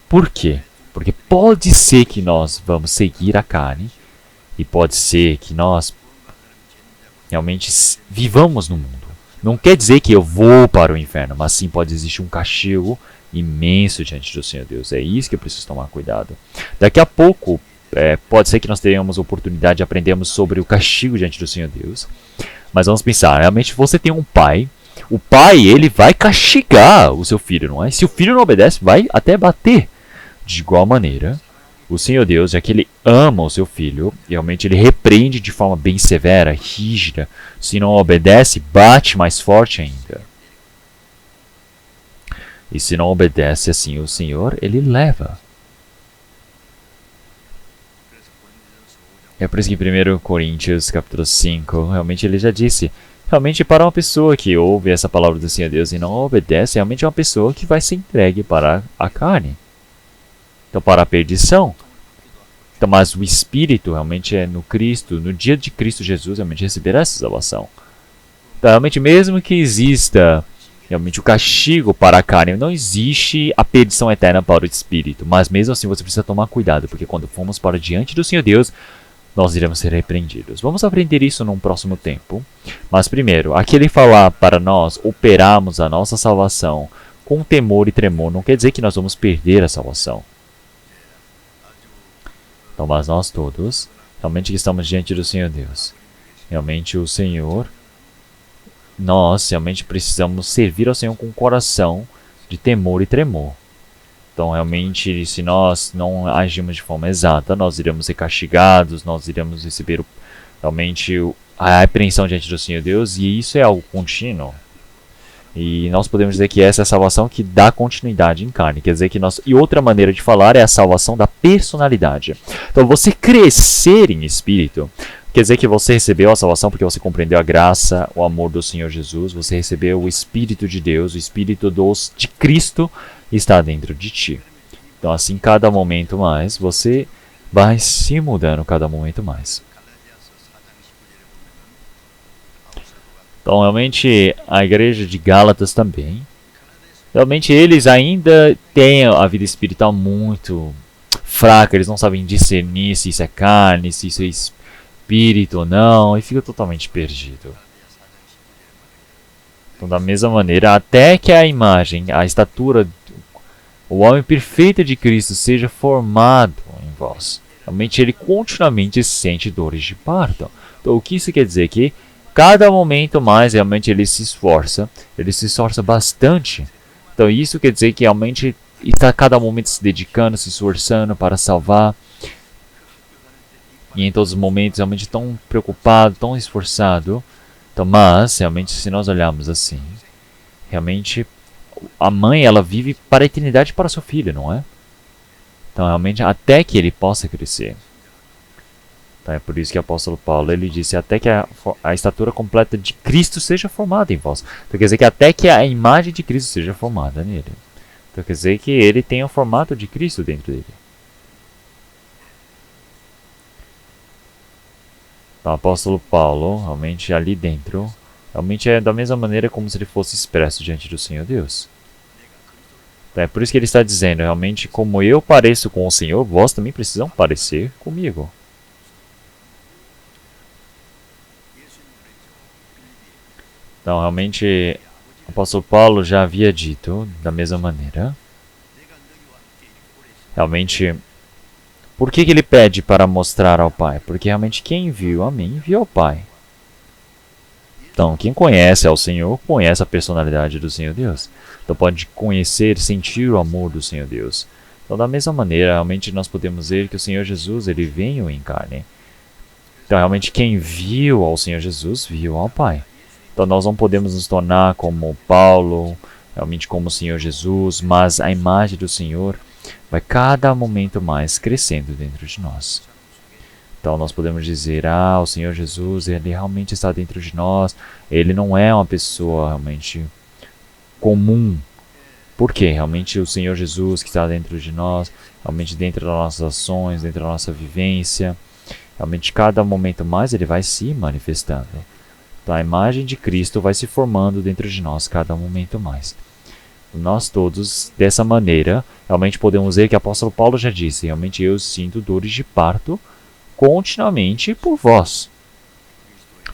Por quê? Porque pode ser que nós vamos seguir a carne e pode ser que nós realmente vivamos no mundo. Não quer dizer que eu vou para o inferno, mas sim pode existir um castigo imenso diante do Senhor Deus. É isso que eu preciso tomar cuidado. Daqui a pouco, pode ser que nós tenhamos a oportunidade de aprendermos sobre o castigo diante do Senhor Deus. Mas vamos pensar, realmente você tem um pai. O pai, ele vai castigar o seu filho, não é? Se o filho não obedece, vai até bater. De igual maneira, o Senhor Deus, já que ele ama o seu filho, realmente ele repreende de forma bem severa, rígida. Se não obedece, bate mais forte ainda. E se não obedece assim o Senhor, ele leva. É por isso que em 1 Coríntios capítulo 5, realmente ele já disse, realmente para uma pessoa que ouve essa palavra do Senhor Deus e não obedece, realmente é uma pessoa que vai ser entregue para a carne. Então, para a perdição. Então, mas o Espírito realmente é no Cristo, no dia de Cristo Jesus, realmente receberá essa salvação. Então, realmente, mesmo que exista realmente o castigo para a carne, não existe a perdição eterna para o Espírito. Mas mesmo assim, você precisa tomar cuidado, porque quando formos para diante do Senhor Deus, nós iremos ser repreendidos. Vamos aprender isso num próximo tempo. Mas primeiro, aqui ele fala para nós operarmos a nossa salvação com temor e tremor, não quer dizer que nós vamos perder a salvação. Então, mas nós todos, realmente que estamos diante do Senhor Deus, realmente o Senhor, nós realmente precisamos servir ao Senhor com um coração de temor e tremor. Então, realmente, se nós não agirmos de forma exata, nós iremos ser castigados, nós iremos receber realmente a repreensão diante do Senhor Deus, e isso é algo contínuo. E nós podemos dizer que essa é a salvação que dá continuidade em carne. Quer dizer que nós... E outra maneira de falar é a salvação da personalidade. Então, você crescer em espírito quer dizer que você recebeu a salvação porque você compreendeu a graça, o amor do Senhor Jesus. Você recebeu o Espírito de Deus, o Espírito de Cristo está dentro de ti. Então, assim, cada momento mais, você vai se mudando cada momento mais. Então, realmente, a igreja de Gálatas também, realmente eles ainda têm a vida espiritual muito fraca, eles não sabem discernir se isso é carne, se isso é espírito ou não, e fica totalmente perdido. Então, da mesma maneira, até que a imagem, a estatura, o homem perfeito de Cristo seja formado em vós, realmente ele continuamente sente dores de parto. Então, o que isso quer dizer? Que cada momento mais, realmente, ele se esforça bastante. Então, isso quer dizer que realmente está cada momento se dedicando, se esforçando para salvar. E em todos os momentos, realmente tão preocupado, tão esforçado. Então, mas, realmente, se nós olharmos assim, realmente, a mãe, ela vive para a eternidade para seu filho, não é? Então, realmente, até que ele possa crescer. Então, é por isso que o apóstolo Paulo, ele disse, até que a estatura completa de Cristo seja formada em vós. Então, quer dizer que até que a imagem de Cristo seja formada nele. Então, quer dizer que ele tem o formato de Cristo dentro dele. Então, o apóstolo Paulo, realmente ali dentro, realmente é da mesma maneira como se ele fosse expresso diante do Senhor Deus. Então, é por isso que ele está dizendo, realmente, como eu pareço com o Senhor, vós também precisam parecer comigo. Então, realmente, o apóstolo Paulo já havia dito da mesma maneira. Realmente, por que ele pede para mostrar ao Pai? Porque realmente quem viu a mim, viu ao Pai. Então, quem conhece ao Senhor, conhece a personalidade do Senhor Deus. Então, pode conhecer, sentir o amor do Senhor Deus. Então, da mesma maneira, realmente nós podemos ver que o Senhor Jesus, ele veio em carne. Então, realmente, quem viu ao Senhor Jesus, viu ao Pai. Então, nós não podemos nos tornar como Paulo, realmente como o Senhor Jesus, mas a imagem do Senhor vai cada momento mais crescendo dentro de nós. Então, nós podemos dizer, o Senhor Jesus, ele realmente está dentro de nós, ele não é uma pessoa realmente comum. Por quê? Realmente o Senhor Jesus que está dentro de nós, realmente dentro das nossas ações, dentro da nossa vivência, realmente cada momento mais ele vai se manifestando. Então, a imagem de Cristo vai se formando dentro de nós cada momento mais. Nós todos, dessa maneira, realmente podemos ver que o apóstolo Paulo já disse, realmente eu sinto dores de parto continuamente por vós.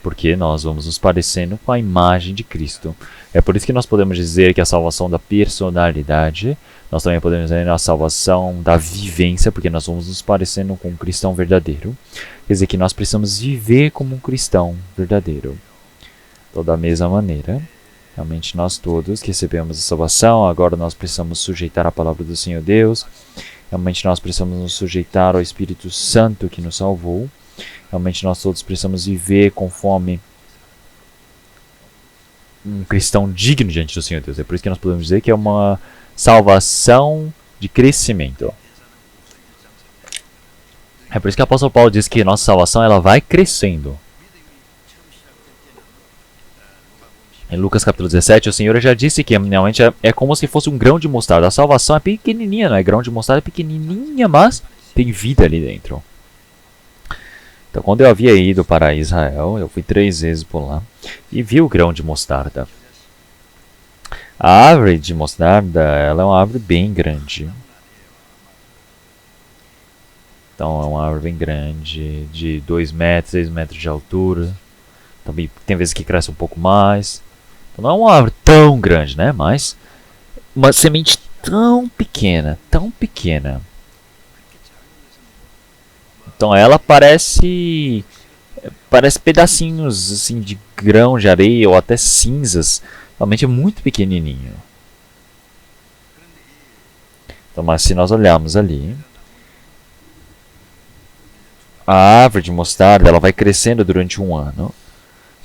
porque nós vamos nos parecendo com a imagem de Cristo. É por isso que nós podemos dizer que a salvação da personalidade, nós também podemos dizer a salvação da vivência, porque nós vamos nos parecendo com um cristão verdadeiro. Quer dizer que nós precisamos viver como um cristão verdadeiro. Então, da mesma maneira, realmente nós todos que recebemos a salvação, agora nós precisamos sujeitar a palavra do Senhor Deus. Realmente nós precisamos nos sujeitar ao Espírito Santo que nos salvou. Realmente nós todos precisamos viver conforme um cristão digno diante do Senhor Deus. É por isso que nós podemos dizer que é uma salvação de crescimento. É por isso que o apóstolo Paulo diz que nossa salvação ela vai crescendo. Em Lucas capítulo 17, o Senhor já disse que realmente é como se fosse um grão de mostarda. A salvação é pequenininha, não é? Grão de mostarda é pequenininha, mas tem vida ali dentro. Então, quando eu havia ido para Israel, eu fui 3 vezes por lá e vi o grão de mostarda. A árvore de mostarda, ela é uma árvore bem grande. Então, é uma árvore bem grande, de 2 metros, 6 metros de altura. Também tem vezes que cresce um pouco mais. Então, não é uma árvore tão grande, né? Mas uma semente tão pequena, tão pequena. Então ela parece pedacinhos assim de grão de areia ou até cinzas. Realmente é muito pequenininho. Então, mas se nós olharmos ali, a árvore de mostarda ela vai crescendo durante um ano.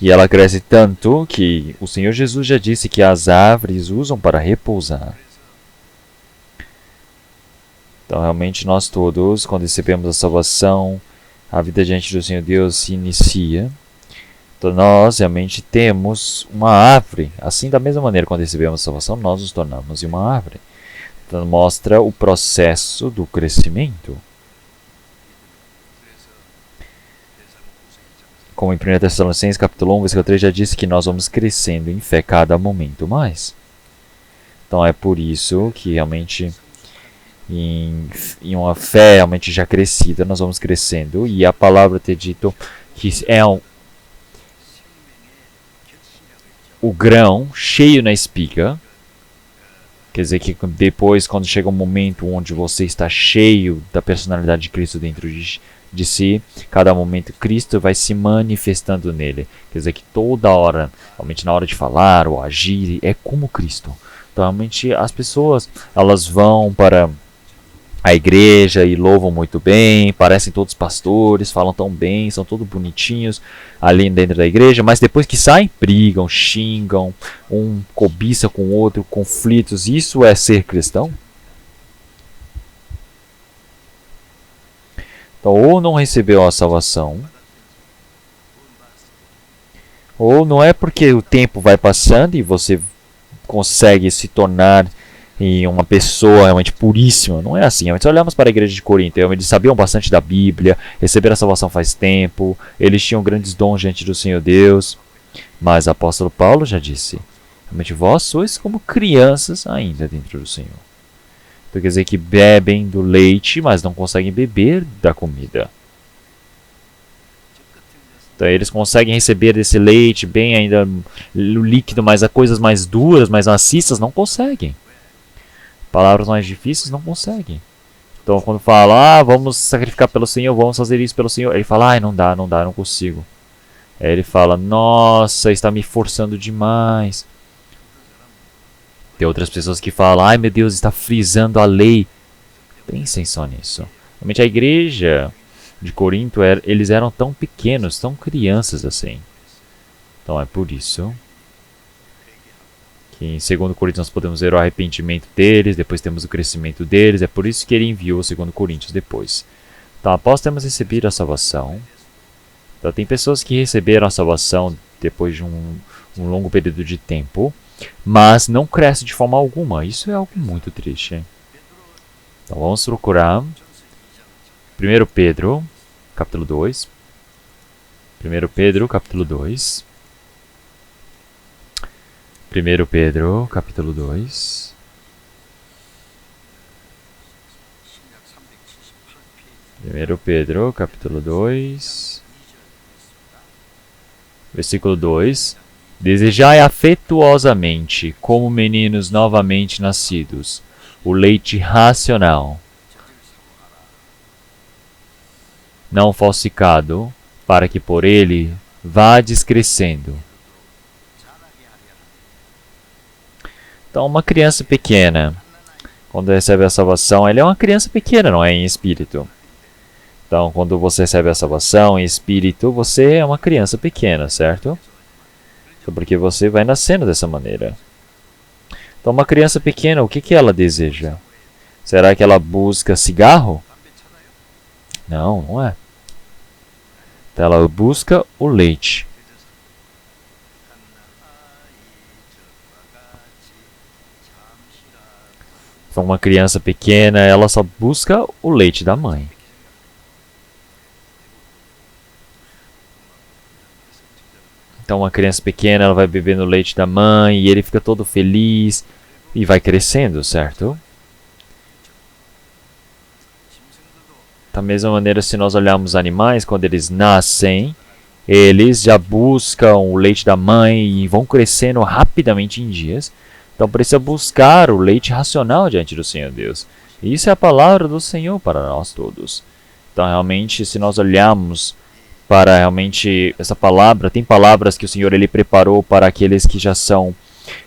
E ela cresce tanto que o Senhor Jesus já disse que as árvores usam para repousar. Então, realmente, nós todos, quando recebemos a salvação, a vida diante do Senhor Deus se inicia. Então, nós realmente temos uma árvore. Assim, da mesma maneira, quando recebemos a salvação, nós nos tornamos uma árvore. Então, mostra o processo do crescimento. Como em 1 Tessalonicenses, capítulo 1, versículo 3, já disse que nós vamos crescendo em fé cada momento mais. Então, é por isso que realmente... Em uma fé realmente já crescida, nós vamos crescendo. E a palavra ter dito que é o grão cheio na espiga. Quer dizer que depois, quando chega um momento onde você está cheio da personalidade de Cristo dentro de si, cada momento Cristo vai se manifestando nele. Quer dizer que toda hora, realmente na hora de falar ou agir, é como Cristo. Então realmente as pessoas, elas vão para a igreja e louvam muito bem, parecem todos pastores, falam tão bem, são todos bonitinhos ali dentro da igreja, mas depois que saem, brigam, xingam, um cobiça com o outro, conflitos. Isso é ser cristão? Então, ou não recebeu a salvação, ou não é porque o tempo vai passando e você consegue se tornar em uma pessoa realmente puríssima. Não é assim. Realmente, olhamos para a igreja de Corinto, eles sabiam bastante da Bíblia, receberam a salvação faz tempo, eles tinham grandes dons diante do Senhor Deus. Mas o apóstolo Paulo já disse, realmente vós sois como crianças ainda dentro do Senhor. Então quer dizer que bebem do leite, mas não conseguem beber da comida. Então eles conseguem receber desse leite bem ainda líquido, mas as coisas mais duras, mais maciças, não conseguem. Palavras mais difíceis não conseguem. Então quando fala, vamos sacrificar pelo Senhor, vamos fazer isso pelo Senhor, ele fala, não dá, não consigo. Aí ele fala, nossa, está me forçando demais. Tem outras pessoas que falam, meu Deus, está frisando a lei. Pensem só nisso. Realmente a igreja de Corinto, eles eram tão pequenos, tão crianças assim. Então é por isso que em 2 Coríntios nós podemos ver o arrependimento deles, depois temos o crescimento deles, é por isso que ele enviou 2 Coríntios depois. Então após termos recebido a salvação, então tem pessoas que receberam a salvação depois de um longo período de tempo, mas não cresce de forma alguma. Isso é algo muito triste. Então vamos procurar 1 Pedro, capítulo 2. 1 Pedro, capítulo 2. 1 Pedro, capítulo 2. Primeiro Pedro, capítulo 2. Versículo 2. Desejai afetuosamente, como meninos novamente nascidos, o leite racional, não falsificado, para que por ele vades crescendo. Então, uma criança pequena, quando recebe a salvação, ele é uma criança pequena, não é em espírito. Então, quando você recebe a salvação em espírito, você é uma criança pequena, certo? Porque você vai nascendo dessa maneira. Então, uma criança pequena, o que ela deseja? Será que ela busca cigarro? Não, não é. Então, ela busca o leite. Então, uma criança pequena, ela só busca o leite da mãe. Então, uma criança pequena, ela vai bebendo o leite da mãe e ele fica todo feliz e vai crescendo, certo? Da mesma maneira, se nós olharmos animais, quando eles nascem, eles já buscam o leite da mãe e vão crescendo rapidamente em dias. Então, precisa buscar o leite racional diante do Senhor Deus. E isso é a palavra do Senhor para nós todos. Então, realmente, se nós olharmos para realmente essa palavra, tem palavras que o Senhor ele preparou para aqueles que já são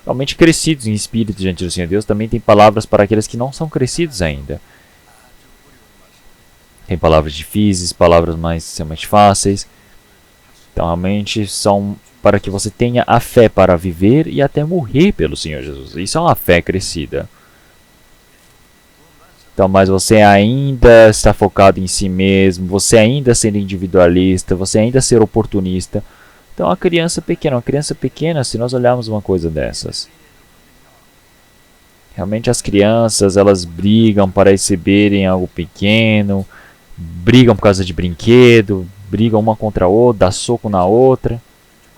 realmente crescidos em espírito diante do Senhor Deus. Também tem palavras para aqueles que não são crescidos ainda. Tem palavras difíceis, palavras mais fáceis. Então, realmente, são para que você tenha a fé para viver e até morrer pelo Senhor Jesus. Isso é uma fé crescida. Então, mas você ainda está focado em si mesmo, você ainda sendo individualista, você ainda ser oportunista. Então, uma criança pequena, se nós olharmos uma coisa dessas. Realmente as crianças, elas brigam para receberem algo pequeno, brigam por causa de brinquedo, brigam uma contra a outra, dá soco na outra,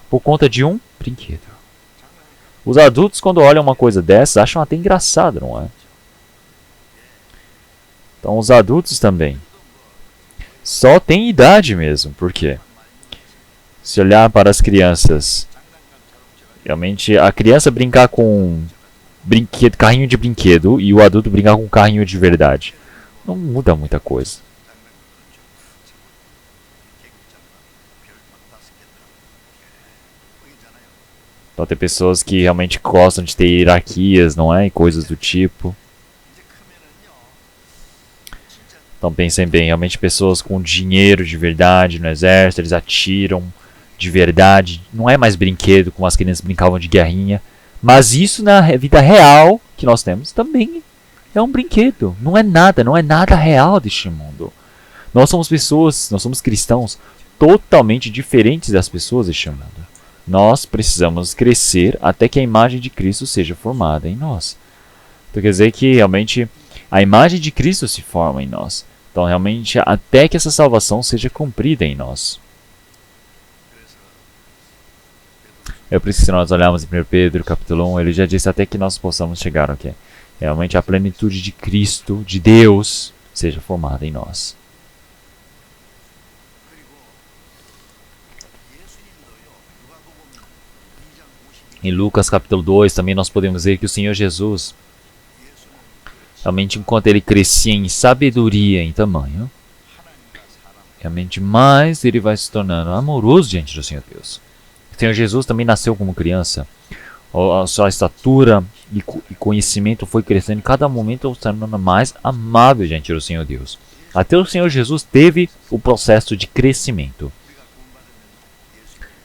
por conta de um brinquedo. Os adultos, quando olham uma coisa dessa, acham até engraçado, não é? Então, os adultos também. Só tem idade mesmo, por quê? Se olhar para as crianças, realmente a criança brincar com brinquedo, carrinho de brinquedo e o adulto brincar com carrinho de verdade, não muda muita coisa. Então tem pessoas que realmente gostam de ter hierarquias, não é? E coisas do tipo. Então pensem bem, realmente pessoas com dinheiro de verdade no exército, eles atiram de verdade. Não é mais brinquedo como as crianças brincavam de guerrinha. Mas isso na vida real que nós temos também é um brinquedo. Não é nada real deste mundo. Nós somos pessoas, nós somos cristãos totalmente diferentes das pessoas deste mundo. Nós precisamos crescer até que a imagem de Cristo seja formada em nós. Então quer dizer que realmente a imagem de Cristo se forma em nós. Então realmente até que essa salvação seja cumprida em nós. Eu preciso, se nós olharmos em 1 Pedro capítulo 1, ele já disse até que nós possamos chegar ao que realmente a plenitude de Cristo, de Deus, seja formada em nós. Em Lucas capítulo 2 também nós podemos ver que o Senhor Jesus, realmente enquanto ele crescia em sabedoria, em tamanho, realmente mais ele vai se tornando amoroso diante do Senhor Deus. O Senhor Jesus também nasceu como criança. A sua estatura e conhecimento foi crescendo, em cada momento se tornando mais amável diante do Senhor Deus. Até o Senhor Jesus teve o processo de crescimento.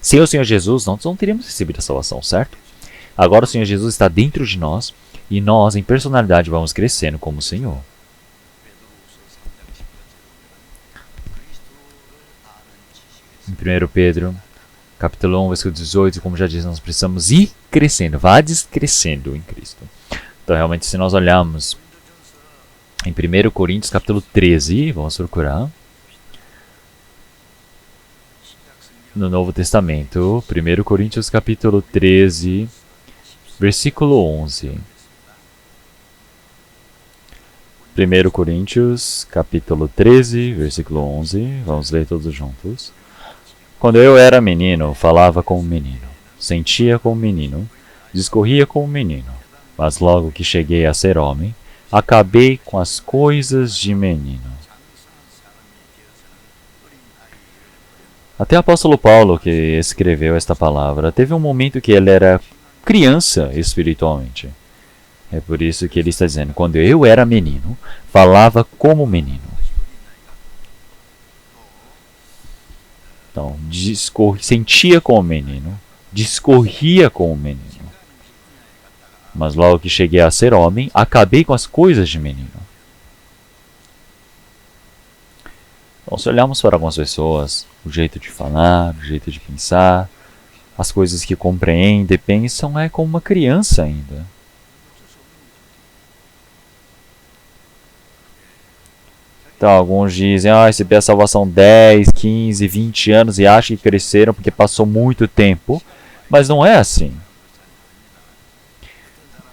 Sem o Senhor Jesus, nós não teríamos recebido a salvação, certo? Agora o Senhor Jesus está dentro de nós e nós, em personalidade, vamos crescendo como o Senhor. Em 1 Pedro, capítulo 1, versículo 18, como já disse, nós precisamos ir crescendo, vades crescendo em Cristo. Então, realmente, se nós olharmos em 1 Coríntios, capítulo 13, vamos procurar. No Novo Testamento, 1 Coríntios capítulo 13, versículo 11. 1 Coríntios capítulo 13, versículo 11. Vamos ler todos juntos. Quando eu era menino, falava como menino, sentia como menino, discorria como menino. Mas logo que cheguei a ser homem, acabei com as coisas de menino. Até o apóstolo Paulo, que escreveu esta palavra, teve um momento que ele era criança espiritualmente. É por isso que ele está dizendo, quando eu era menino, falava como menino. Então, sentia como menino, discorria como menino. Mas logo que cheguei a ser homem, acabei com as coisas de menino. Então, se olharmos para algumas pessoas, o jeito de falar, o jeito de pensar, as coisas que compreendem e pensam é como uma criança ainda. Então, alguns dizem, recebi a salvação 10, 15, 20 anos e acham que cresceram porque passou muito tempo. Mas não é assim.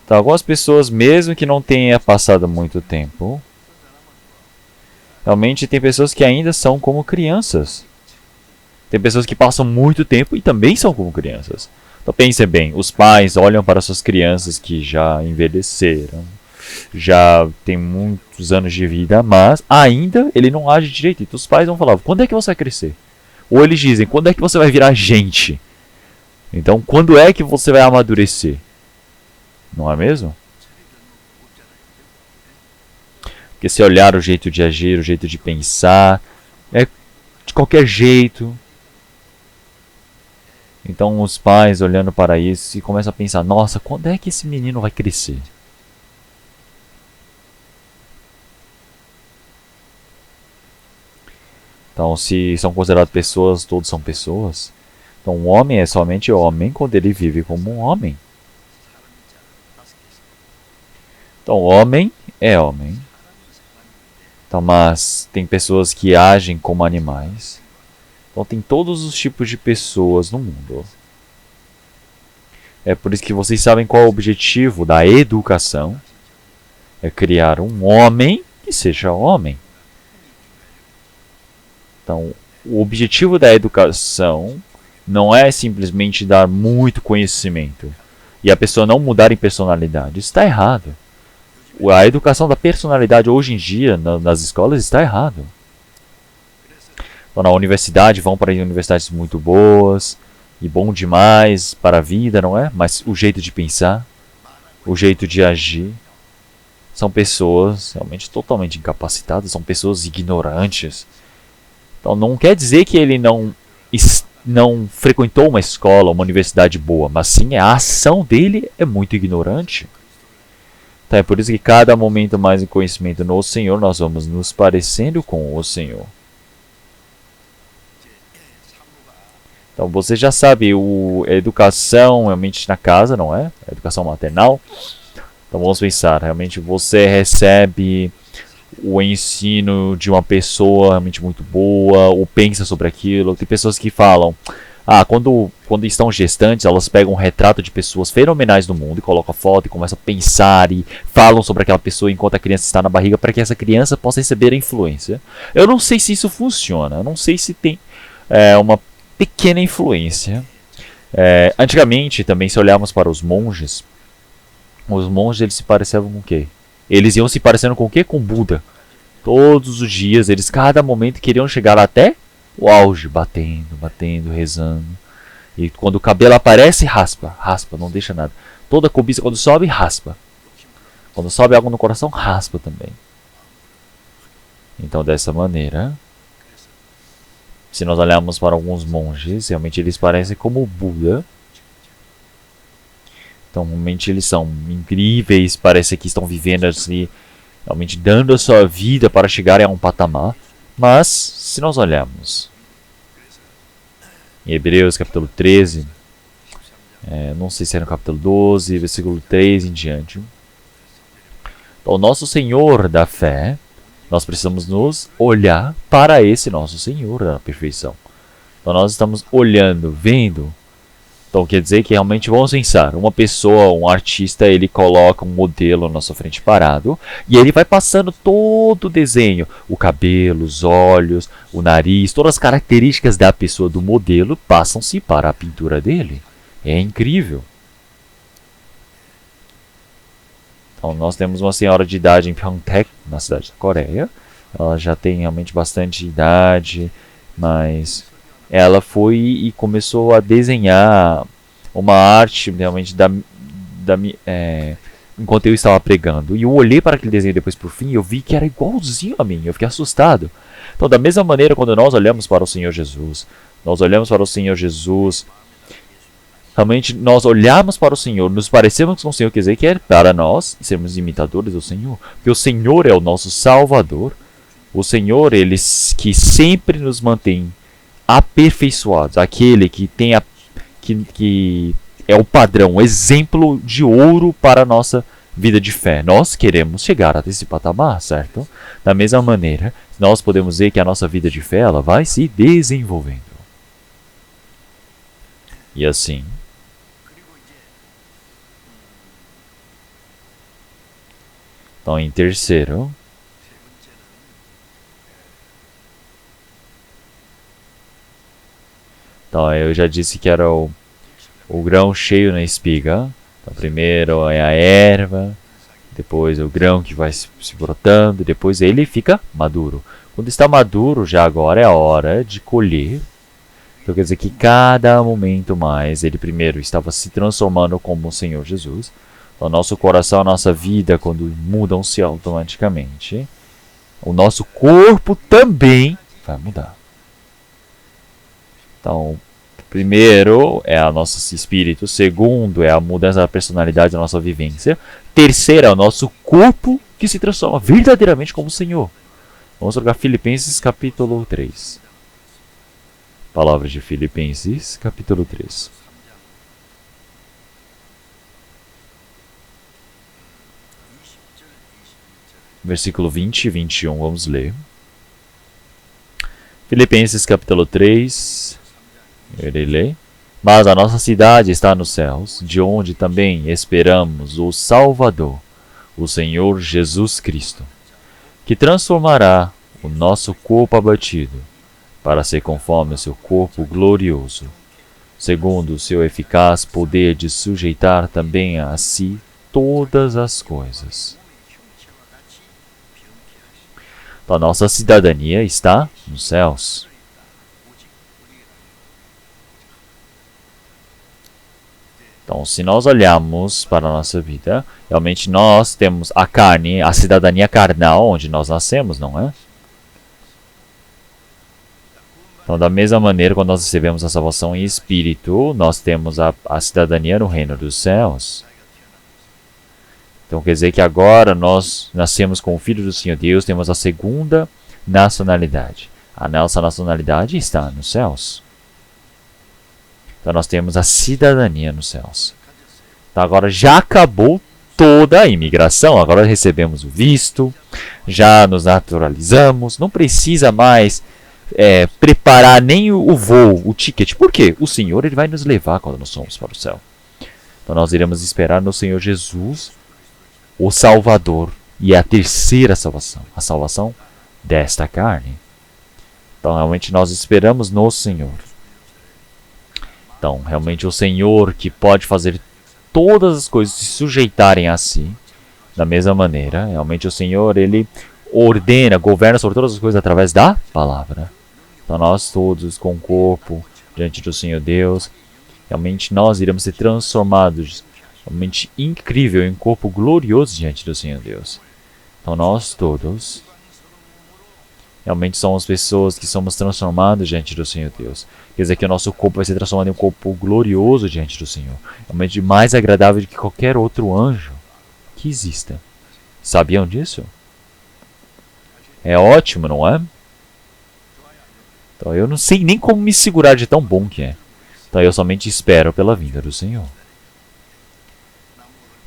Então, algumas pessoas, mesmo que não tenha passado muito tempo, realmente tem pessoas que ainda são como crianças. Tem pessoas que passam muito tempo e também são como crianças. Então pense bem, os pais olham para suas crianças que já envelheceram, já tem muitos anos de vida, mas ainda ele não age direito. Então os pais vão falar, quando é que você vai crescer? Ou eles dizem, quando é que você vai virar gente? Então quando é que você vai amadurecer? Não é mesmo? Porque se olhar o jeito de agir, o jeito de pensar, é de qualquer jeito. Então os pais olhando para isso e começam a pensar, nossa, quando é que esse menino vai crescer? Então se são considerados pessoas, todos são pessoas. Então um homem é somente homem quando ele vive como um homem. Então homem é homem. Então, mas tem pessoas que agem como animais. Então tem todos os tipos de pessoas no mundo. É por isso que vocês sabem qual é o objetivo da educação. É criar um homem que seja homem. Então, o objetivo da educação não é simplesmente dar muito conhecimento e a pessoa não mudar em personalidade. Isso está errado. A educação da personalidade hoje em dia nas escolas está errado. Então, na universidade, vão para universidades muito boas e bom demais para a vida, não é? Mas o jeito de pensar, o jeito de agir, são pessoas realmente totalmente incapacitadas, são pessoas ignorantes. Então não quer dizer que ele não frequentou uma escola, uma universidade boa, mas sim a ação dele é muito ignorante. Então é por isso que cada momento mais em conhecimento no Senhor, nós vamos nos parecendo com o Senhor. Então você já sabe, a educação realmente na casa, não é? A educação maternal. Então vamos pensar, realmente você recebe o ensino de uma pessoa realmente muito boa, ou pensa sobre aquilo. Tem pessoas que falam, quando estão gestantes, elas pegam um retrato de pessoas fenomenais do mundo e colocam a foto e começam a pensar e falam sobre aquela pessoa enquanto a criança está na barriga para que essa criança possa receber a influência. Eu não sei se isso funciona, eu não sei se tem uma pequena influência. Antigamente, também, se olharmos para os monges eles se pareciam com o quê? Eles iam se parecendo com o quê? Com Buda. Todos os dias, eles cada momento queriam chegar até o auge, batendo, rezando. E quando o cabelo aparece, raspa, não deixa nada. Toda cobiça, quando sobe, raspa. Quando sobe algo no coração, raspa também. Então, dessa maneira, se nós olharmos para alguns monges, realmente eles parecem como o Buda. Então, realmente eles são incríveis, parece que estão vivendo assim, realmente dando a sua vida para chegarem a um patamar. Mas, se nós olharmos em Hebreus capítulo 13, não sei se é no capítulo 12, versículo 3 em diante. Então, o nosso Senhor da fé, nós precisamos nos olhar para esse nosso Senhor da perfeição. Então, nós estamos olhando, vendo. Então quer dizer que realmente vamos pensar, uma pessoa, um artista, ele coloca um modelo na nossa frente parado e ele vai passando todo o desenho, o cabelo, os olhos, o nariz, todas as características da pessoa do modelo passam-se para a pintura dele. É incrível. Então nós temos uma senhora de idade em Pyeongtaek, na cidade da Coreia. Ela já tem realmente bastante idade, mas ela foi e começou a desenhar uma arte realmente enquanto eu estava pregando. E eu olhei para aquele desenho depois por fim e eu vi que era igualzinho a mim. Eu fiquei assustado. Então, da mesma maneira, quando nós olhamos para o Senhor Jesus, realmente nós olhamos para o Senhor, nos parecemos com o Senhor, quer dizer que é para nós sermos imitadores do Senhor. Porque o Senhor é o nosso Salvador. O Senhor, ele que sempre nos mantém aperfeiçoados, aquele que tem que é o padrão, o exemplo de ouro para a nossa vida de fé. Nós queremos chegar até esse patamar, certo? Da mesma maneira, nós podemos ver que a nossa vida de fé ela vai se desenvolvendo. E assim, então em terceiro, então eu já disse que era o grão cheio na espiga. Então, primeiro é a erva, depois o grão que vai se brotando, depois ele fica maduro. Quando está maduro, já agora é a hora de colher. Então quer dizer que cada momento mais, ele primeiro estava se transformando como o Senhor Jesus. Então, nosso coração, a nossa vida, quando mudam-se automaticamente, o nosso corpo também vai mudar. Então, primeiro é o nosso espírito, segundo é a mudança da personalidade da nossa vivência, terceiro é o nosso corpo que se transforma verdadeiramente como o Senhor. Vamos jogar Filipenses capítulo 3. Palavras de Filipenses capítulo 3. Versículo 20 e 21, vamos ler. Filipenses capítulo 3, eu irei ler. Mas a nossa cidade está nos céus, de onde também esperamos o Salvador, o Senhor Jesus Cristo, que transformará o nosso corpo abatido, para ser conforme o seu corpo glorioso, segundo o seu eficaz poder de sujeitar também a si todas as coisas. Então, a nossa cidadania está nos céus. Então, se nós olharmos para a nossa vida, realmente nós temos a carne, a cidadania carnal, onde nós nascemos, não é? Então, da mesma maneira, quando nós recebemos a salvação em espírito, nós temos a cidadania no reino dos céus. Então quer dizer que agora nós nascemos como filhos do Senhor Deus, temos a segunda nacionalidade. A nossa nacionalidade está nos céus. Então nós temos a cidadania nos céus. Então agora já acabou toda a imigração, agora recebemos o visto, já nos naturalizamos, não precisa mais preparar nem o voo, o ticket. Por quê? O Senhor ele vai nos levar quando nós somos para o céu. Então nós iremos esperar no Senhor Jesus, o Salvador, e a terceira salvação, a salvação desta carne. Então realmente nós esperamos no Senhor. Então realmente o Senhor que pode fazer todas as coisas se sujeitarem a si, da mesma maneira, realmente o Senhor ele ordena, governa sobre todas as coisas através da palavra. Então nós todos com o corpo diante do Senhor Deus, realmente nós iremos ser transformados realmente incrível em um corpo glorioso diante do Senhor Deus. Então nós todos realmente somos pessoas que somos transformados diante do Senhor Deus. Quer dizer que o nosso corpo vai ser transformado em um corpo glorioso diante do Senhor. Realmente mais agradável do que qualquer outro anjo que exista. Sabiam disso? É ótimo, não é? Então eu não sei nem como me segurar de tão bom que é. Então eu somente espero pela vinda do Senhor.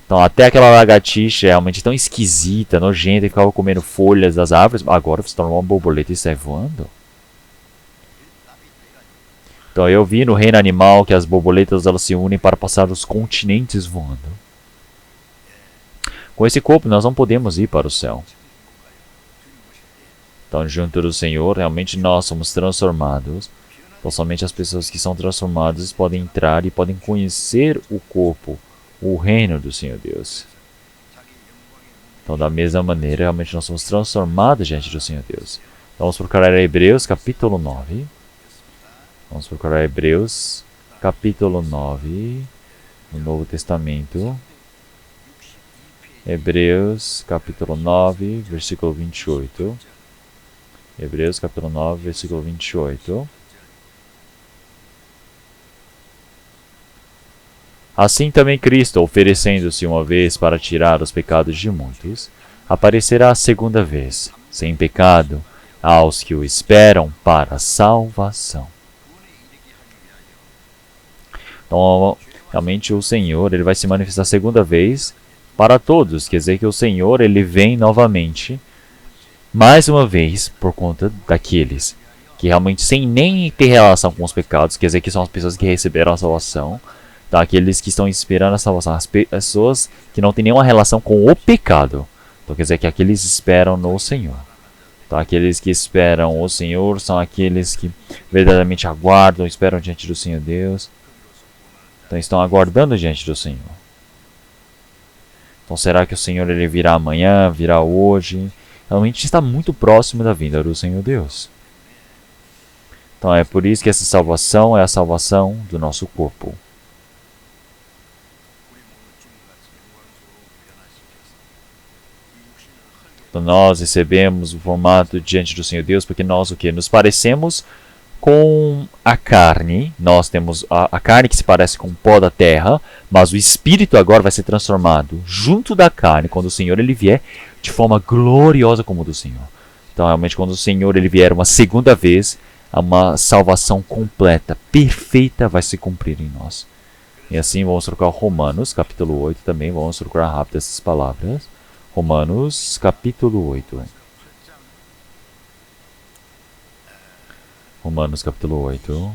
Então até aquela lagartixa realmente tão esquisita, nojenta, que ficava comendo folhas das árvores, agora se tornou uma borboleta e sai voando. Então eu vi no reino animal que as borboletas elas se unem para passar os continentes voando. Com esse corpo nós não podemos ir para o céu. Então junto do Senhor realmente nós somos transformados. Então somente as pessoas que são transformadas podem entrar e podem conhecer o corpo, o reino do Senhor Deus. Então da mesma maneira realmente nós somos transformados diante do Senhor Deus. Então, vamos procurar Hebreus capítulo 9. Vamos procurar Hebreus, capítulo 9, no Novo Testamento. Hebreus, capítulo 9, versículo 28. Hebreus, capítulo 9, versículo 28. Assim também Cristo, oferecendo-se uma vez para tirar os pecados de muitos, aparecerá a segunda vez, sem pecado, aos que o esperam para a salvação. Então, realmente o Senhor ele vai se manifestar a segunda vez para todos. Quer dizer que o Senhor ele vem novamente, mais uma vez, por conta daqueles que realmente sem nem ter relação com os pecados. Quer dizer que são as pessoas que receberam a salvação. Então, aqueles que estão esperando a salvação. As pessoas que não têm nenhuma relação com o pecado. Então, quer dizer que aqueles esperam no Senhor. Então, aqueles que esperam o Senhor são aqueles que verdadeiramente aguardam, esperam diante do Senhor Deus. Então estão aguardando diante do Senhor. Então será que o Senhor ele virá amanhã, virá hoje? Realmente está muito próximo da vinda do Senhor Deus. Então é por isso que essa salvação é a salvação do nosso corpo. Então nós recebemos o formato diante do Senhor Deus porque nós o que? Nos parecemos com a carne. Nós temos a carne que se parece com o pó da terra, mas o espírito agora vai ser transformado junto da carne quando o Senhor ele vier de forma gloriosa como o do Senhor. Então realmente quando o Senhor ele vier uma segunda vez, uma salvação completa, perfeita vai se cumprir em nós. E assim vamos trocar Romanos capítulo 8 também, vamos procurar rápido essas palavras. Romanos capítulo 8. Romanos capítulo 8.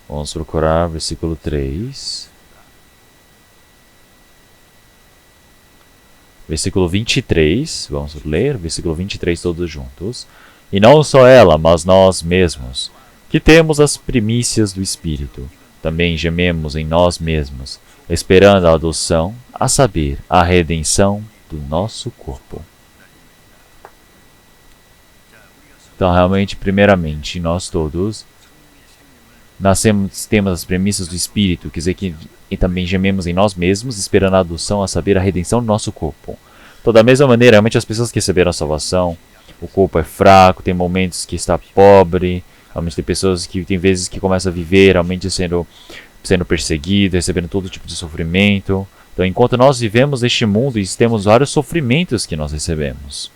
Vamos procurar versículo 3. Versículo 23. Vamos ler versículo 23 todos juntos. E não só ela, mas nós mesmos, que temos as primícias do Espírito, também gememos em nós mesmos, esperando a adoção, a saber, a redenção do nosso corpo. Então, realmente, primeiramente, nós todos nascemos, temos as premissas do Espírito, quer dizer que e também gememos em nós mesmos, esperando a adoção, a saber, a redenção do nosso corpo. Então, da mesma maneira, realmente, as pessoas que receberam a salvação, o corpo é fraco, tem momentos que está pobre, realmente tem pessoas que tem vezes que começam a viver, realmente sendo perseguidas, recebendo todo tipo de sofrimento. Então, enquanto nós vivemos neste mundo, temos vários sofrimentos que nós recebemos.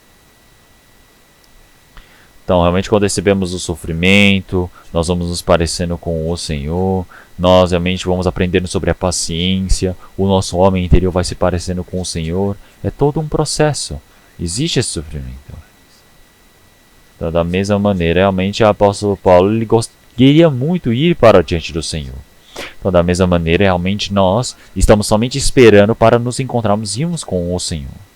Então, realmente, quando recebemos o sofrimento, nós vamos nos parecendo com o Senhor, nós realmente vamos aprendendo sobre a paciência, o nosso homem interior vai se parecendo com o Senhor. É todo um processo. Existe esse sofrimento. Então, da mesma maneira, realmente, o apóstolo Paulo ele queria muito ir para diante do Senhor. Então, da mesma maneira, realmente, nós estamos somente esperando para nos encontrarmos e irmos com o Senhor.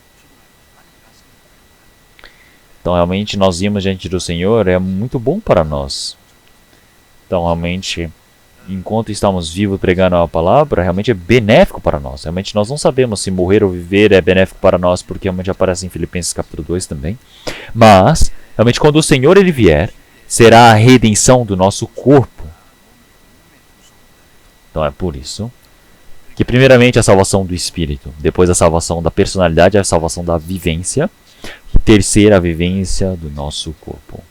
Então, realmente, nós irmos diante do Senhor é muito bom para nós. Então, realmente, enquanto estamos vivos pregando a palavra, realmente é benéfico para nós. Realmente, nós não sabemos se morrer ou viver é benéfico para nós, porque realmente aparece em Filipenses capítulo 2 também. Mas, realmente, quando o Senhor ele vier, será a redenção do nosso corpo. Então, é por isso que, primeiramente, a salvação do espírito, depois a salvação da personalidade, a salvação da vivência, e terceira, a vivência do nosso corpo.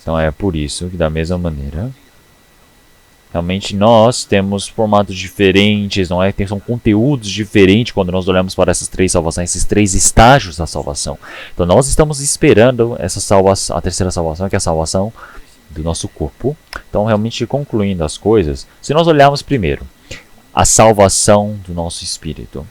Então, é por isso que, da mesma maneira, realmente nós temos formatos diferentes, não é? São conteúdos diferentes quando nós olhamos para essas três salvações, esses três estágios da salvação. Então, nós estamos esperando essa salvação, a terceira salvação, que é a salvação do nosso corpo. Então, realmente, concluindo as coisas, se nós olharmos primeiro a salvação do nosso espírito.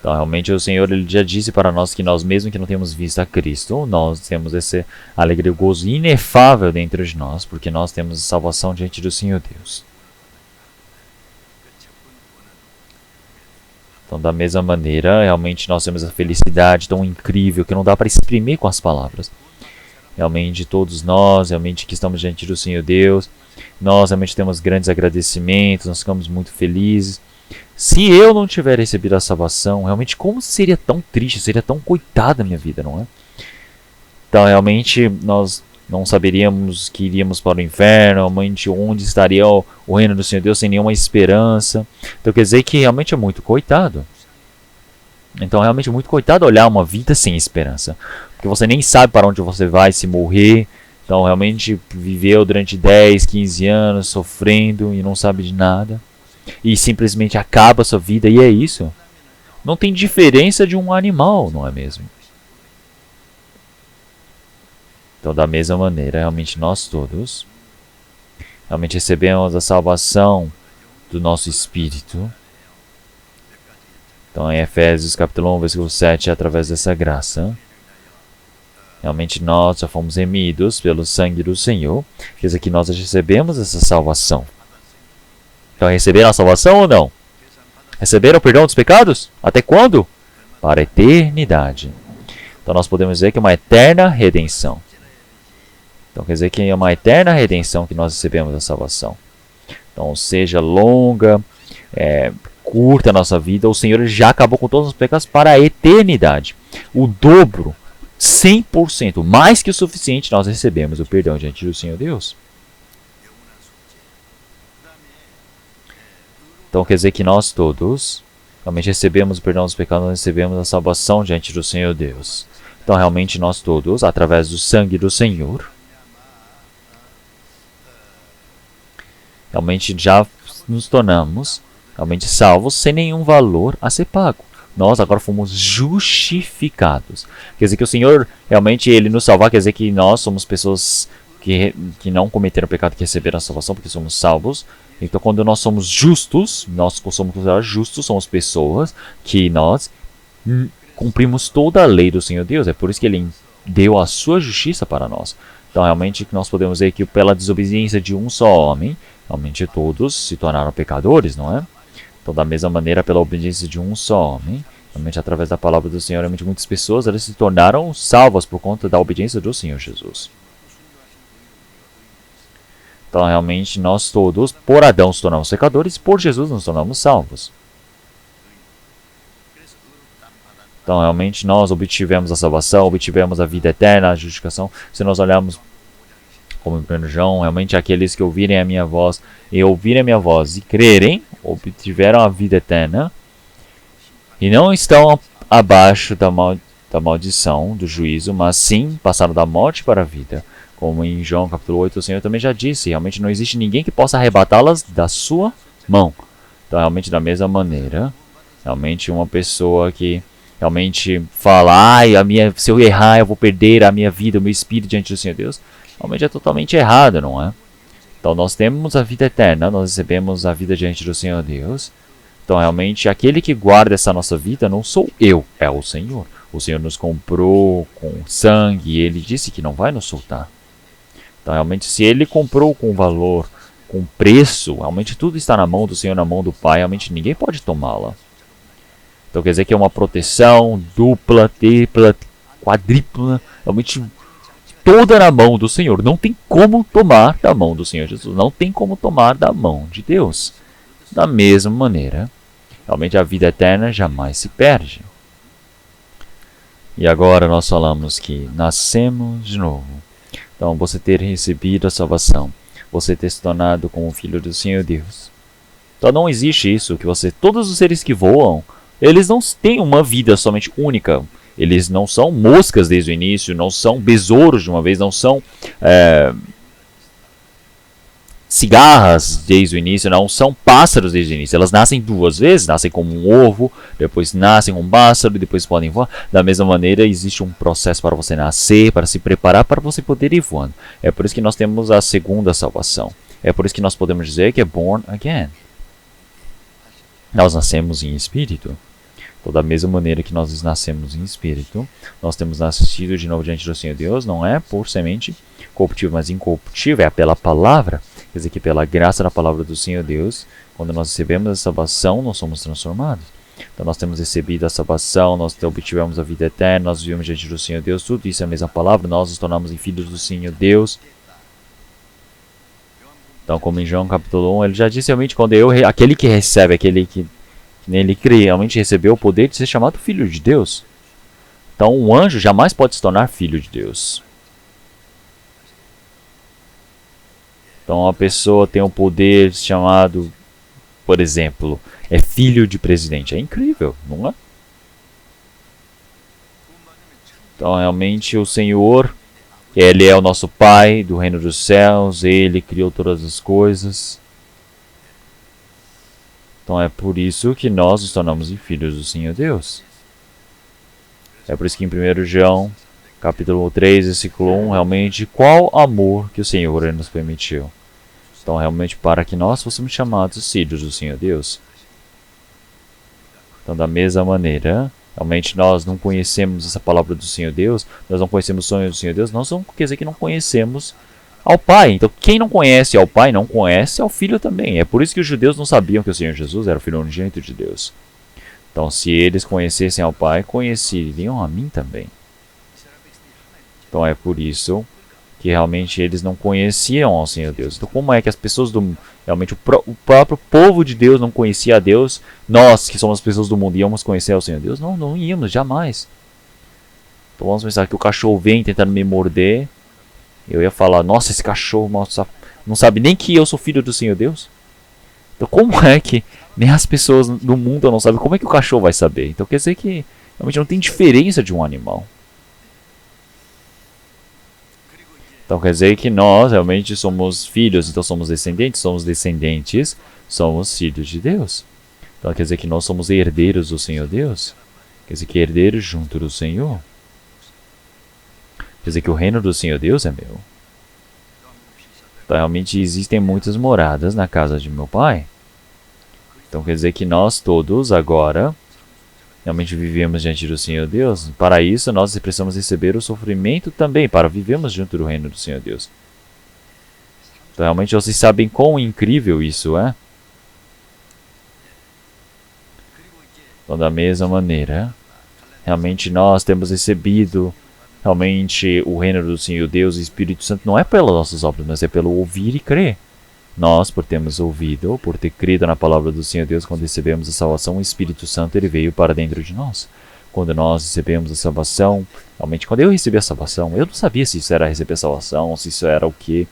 Então, realmente, o Senhor ele já disse para nós que nós, mesmo que não temos visto a Cristo, nós temos esse alegria e gozo inefável dentro de nós, porque nós temos salvação diante do Senhor Deus. Então, da mesma maneira, realmente nós temos a felicidade tão incrível que não dá para exprimir com as palavras. Realmente, todos nós, realmente que estamos diante do Senhor Deus, nós realmente temos grandes agradecimentos, nós ficamos muito felizes. Se eu não tiver recebido a salvação, realmente como seria tão triste, seria tão coitada a minha vida, não é? Então, realmente, nós não saberíamos que iríamos para o inferno, realmente onde estaria o reino do Senhor Deus sem nenhuma esperança. Então, quer dizer que realmente é muito coitado. Então, realmente é muito coitado olhar uma vida sem esperança. Porque você nem sabe para onde você vai se morrer. Então, realmente viveu durante 10, 15 anos sofrendo e não sabe de nada. E simplesmente acaba a sua vida e é isso. Não tem diferença de um animal, não é mesmo? Então, da mesma maneira, realmente nós todos realmente recebemos a salvação do nosso espírito. Então, em Efésios capítulo 1, versículo 7, através dessa graça, realmente nós já fomos remidos pelo sangue do Senhor. Quer dizer que nós já recebemos essa salvação. Então, receberam a salvação ou não? Receberam o perdão dos pecados? Até quando? Para a eternidade. Então, nós podemos dizer que é uma eterna redenção. Então, quer dizer que é uma eterna redenção que nós recebemos a salvação. Então, seja longa, curta a nossa vida, o Senhor já acabou com todos os pecados para a eternidade. O dobro, 100%, mais que o suficiente, nós recebemos o perdão diante do Senhor Deus. Então, quer dizer que nós todos realmente recebemos o perdão dos pecados, nós recebemos a salvação diante do Senhor Deus. Então, realmente, nós todos, através do sangue do Senhor, realmente já nos tornamos realmente salvos sem nenhum valor a ser pago. Nós agora fomos justificados. Quer dizer que o Senhor realmente ele nos salvar, quer dizer que nós somos pessoas que não cometeram pecado, que receberam a salvação, porque somos salvos. Então, quando nós somos justos, nós somos considerados justos, somos pessoas que nós cumprimos toda a lei do Senhor Deus. É por isso que Ele deu a sua justiça para nós. Então, realmente, nós podemos ver que pela desobediência de um só homem, realmente todos se tornaram pecadores, não é? Então, da mesma maneira, pela obediência de um só homem, realmente através da palavra do Senhor, realmente muitas pessoas elas se tornaram salvas por conta da obediência do Senhor Jesus. Então, realmente, nós todos, por Adão, nos tornamos pecadores, por Jesus nos tornamos salvos. Então, realmente, nós obtivemos a salvação, obtivemos a vida eterna, a justificação. Se nós olharmos como em 1 João, realmente aqueles que ouvirem a minha voz e crerem, obtiveram a vida eterna e não estão abaixo da maldição, do juízo, mas sim passaram da morte para a vida. Como em João capítulo 8, o Senhor também já disse, realmente não existe ninguém que possa arrebatá-las da sua mão. Então, realmente, da mesma maneira, realmente uma pessoa que realmente fala, se eu errar, eu vou perder a minha vida, o meu espírito diante do Senhor Deus, realmente é totalmente errado, não é? Então, nós temos a vida eterna, nós recebemos a vida diante do Senhor Deus. Então, realmente, aquele que guarda essa nossa vida não sou eu, é o Senhor. O Senhor nos comprou com sangue e Ele disse que não vai nos soltar. Então, realmente, se Ele comprou com valor, com preço, realmente tudo está na mão do Senhor, na mão do Pai, realmente ninguém pode tomá-la. Então, quer dizer que é uma proteção dupla, tripla, quadripla, realmente toda na mão do Senhor. Não tem como tomar da mão do Senhor Jesus, não tem como tomar da mão de Deus. Da mesma maneira, realmente a vida eterna jamais se perde. E agora nós falamos que nascemos de novo. Então, você ter recebido a salvação, você ter se tornado como filho do Senhor Deus. Então, não existe isso, que todos os seres que voam, eles não têm uma vida somente única. Eles não são moscas desde o início, não são besouros de uma vez, não são cigarras desde o início, não são pássaros desde o início. Elas nascem duas vezes, nascem como um ovo, depois nascem como um pássaro, depois podem voar. Da mesma maneira, existe um processo para você nascer, para se preparar, para você poder ir voando. É por isso que nós temos a segunda salvação. É por isso que nós podemos dizer que é born again. Nós nascemos em espírito. Da mesma maneira que nós nascemos em espírito, nós temos nascido de novo diante do Senhor Deus, não é por semente corruptível, mas incorruptível, é pela palavra, quer dizer que pela graça da palavra do Senhor Deus, quando nós recebemos a salvação, nós somos transformados. Então nós temos recebido a salvação, nós obtivemos a vida eterna, nós vivemos diante do Senhor Deus, tudo isso é a mesma palavra, nós nos tornamos em filhos do Senhor Deus. Então, como em João capítulo 1, ele já disse realmente, quando aquele que recebe, aquele que nele crê, realmente recebeu o poder de ser chamado filho de Deus. Então, um anjo jamais pode se tornar filho de Deus. Então, uma pessoa tem um poder chamado, por exemplo, é filho de presidente. É incrível, não é? Então, realmente, o Senhor, Ele é o nosso Pai do reino dos céus, Ele criou todas as coisas. Então é por isso que nós nos tornamos filhos do Senhor Deus. É por isso que em 1 João, capítulo 3, versículo 1, realmente, qual amor que o Senhor nos permitiu. Então realmente para que nós fôssemos chamados filhos do Senhor Deus. Então da mesma maneira, realmente nós não conhecemos essa palavra do Senhor Deus, nós não conhecemos os sonhos do Senhor Deus, nós não quer dizer que não conhecemos ao Pai. Então, quem não conhece ao Pai, não conhece ao Filho também. É por isso que os judeus não sabiam que o Senhor Jesus era o Filho unigênito de Deus. Então, se eles conhecessem ao Pai, conheceriam a mim também. Então, é por isso que realmente eles não conheciam ao Senhor Deus. Então, como é que as pessoas realmente o próprio povo de Deus não conhecia a Deus? Nós, que somos as pessoas do mundo, íamos conhecer ao Senhor Deus? Não, não íamos, jamais. Então, vamos pensar que o cachorro vem tentando me morder. Eu ia falar, nossa, esse cachorro não sabe nem que eu sou filho do Senhor Deus? Então como é que nem as pessoas do mundo não sabem? Como é que o cachorro vai saber? Então quer dizer que realmente não tem diferença de um animal. Então quer dizer que nós realmente somos filhos, então somos descendentes, somos filhos de Deus. Então quer dizer que nós somos herdeiros do Senhor Deus. Quer dizer que herdeiros junto do Senhor. Quer dizer que o reino do Senhor Deus é meu. Então, realmente existem muitas moradas na casa de meu Pai. Então quer dizer que nós todos agora realmente vivemos diante do Senhor Deus. Para isso nós precisamos receber o sofrimento também, para vivermos junto do reino do Senhor Deus. Então realmente vocês sabem quão incrível isso é. Então da mesma maneira, realmente nós temos recebido realmente o reino do Senhor Deus e o Espírito Santo não é pelas nossas obras, mas é pelo ouvir e crer. Nós, por termos ouvido, por ter crido na palavra do Senhor Deus, quando recebemos a salvação, o Espírito Santo ele veio para dentro de nós. Quando nós recebemos a salvação, realmente quando eu recebi a salvação, eu não sabia se isso era receber a salvação, se isso era o quê.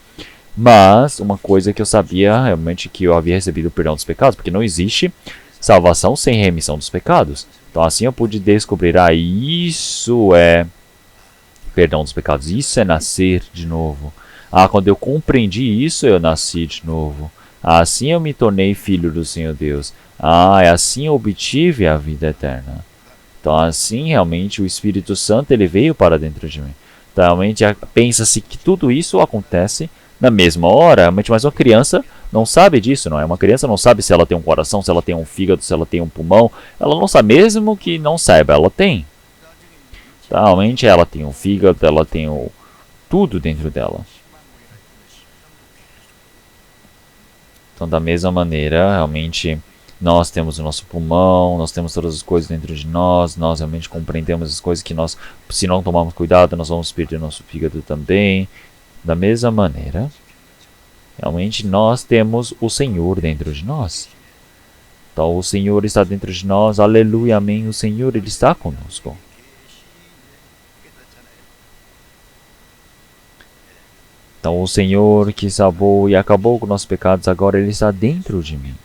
Mas uma coisa que eu sabia realmente que eu havia recebido o perdão dos pecados, porque não existe salvação sem remissão dos pecados. Então assim eu pude descobrir, isso é perdão dos pecados, isso é nascer de novo. Quando eu compreendi isso, eu nasci de novo. Assim eu me tornei filho do Senhor Deus. É assim eu obtive a vida eterna. Então assim realmente o Espírito Santo ele veio para dentro de mim. Então realmente pensa-se que tudo isso acontece na mesma hora, realmente, mas uma criança não sabe disso, não é? Uma criança não sabe se ela tem um coração, se ela tem um fígado, se ela tem um pulmão. Ela não sabe, mesmo que não saiba, ela tem. Realmente ela tem o fígado, ela tem tudo dentro dela. Então da mesma maneira, realmente nós temos o nosso pulmão, nós temos todas as coisas dentro de nós realmente compreendemos as coisas que nós, se não tomarmos cuidado, nós vamos perder nosso fígado também. Da mesma maneira, realmente nós temos o Senhor dentro de nós. Então o Senhor está dentro de nós, aleluia, amém, o Senhor ele está conosco. Então o Senhor que salvou e acabou com nossos pecados, agora Ele está dentro de mim.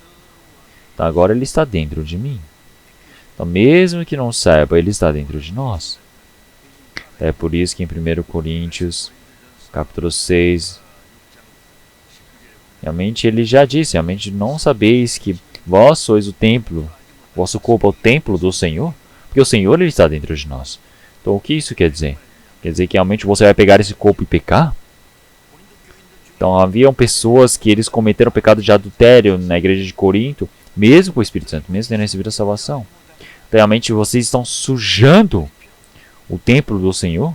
Então agora Ele está dentro de mim. Então mesmo que não saiba, Ele está dentro de nós. É por isso que em 1 Coríntios, capítulo 6, realmente Ele já disse, realmente não sabeis que vós sois o templo, vosso corpo é o templo do Senhor? Porque o Senhor Ele está dentro de nós. Então o que isso quer dizer? Quer dizer que realmente você vai pegar esse corpo e pecar? Então haviam pessoas que eles cometeram pecado de adultério na igreja de Corinto, mesmo com o Espírito Santo, mesmo tendo recebido a salvação. Realmente vocês estão sujando o templo do Senhor?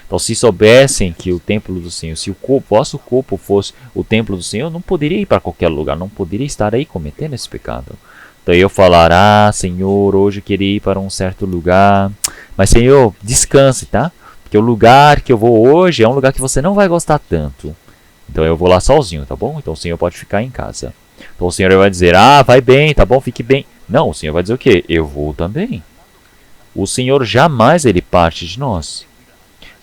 Então, se soubessem que o templo do Senhor, se o vosso corpo fosse o templo do Senhor, não poderia ir para qualquer lugar, não poderia estar aí cometendo esse pecado. Então eu falar, Senhor, hoje eu queria ir para um certo lugar, mas Senhor, descanse, tá? Porque o lugar que eu vou hoje é um lugar que você não vai gostar tanto. Então eu vou lá sozinho, tá bom? Então o Senhor pode ficar em casa. Então o Senhor vai dizer, vai bem, tá bom, fique bem. Não, o Senhor vai dizer o quê? Eu vou também. O Senhor jamais ele parte de nós.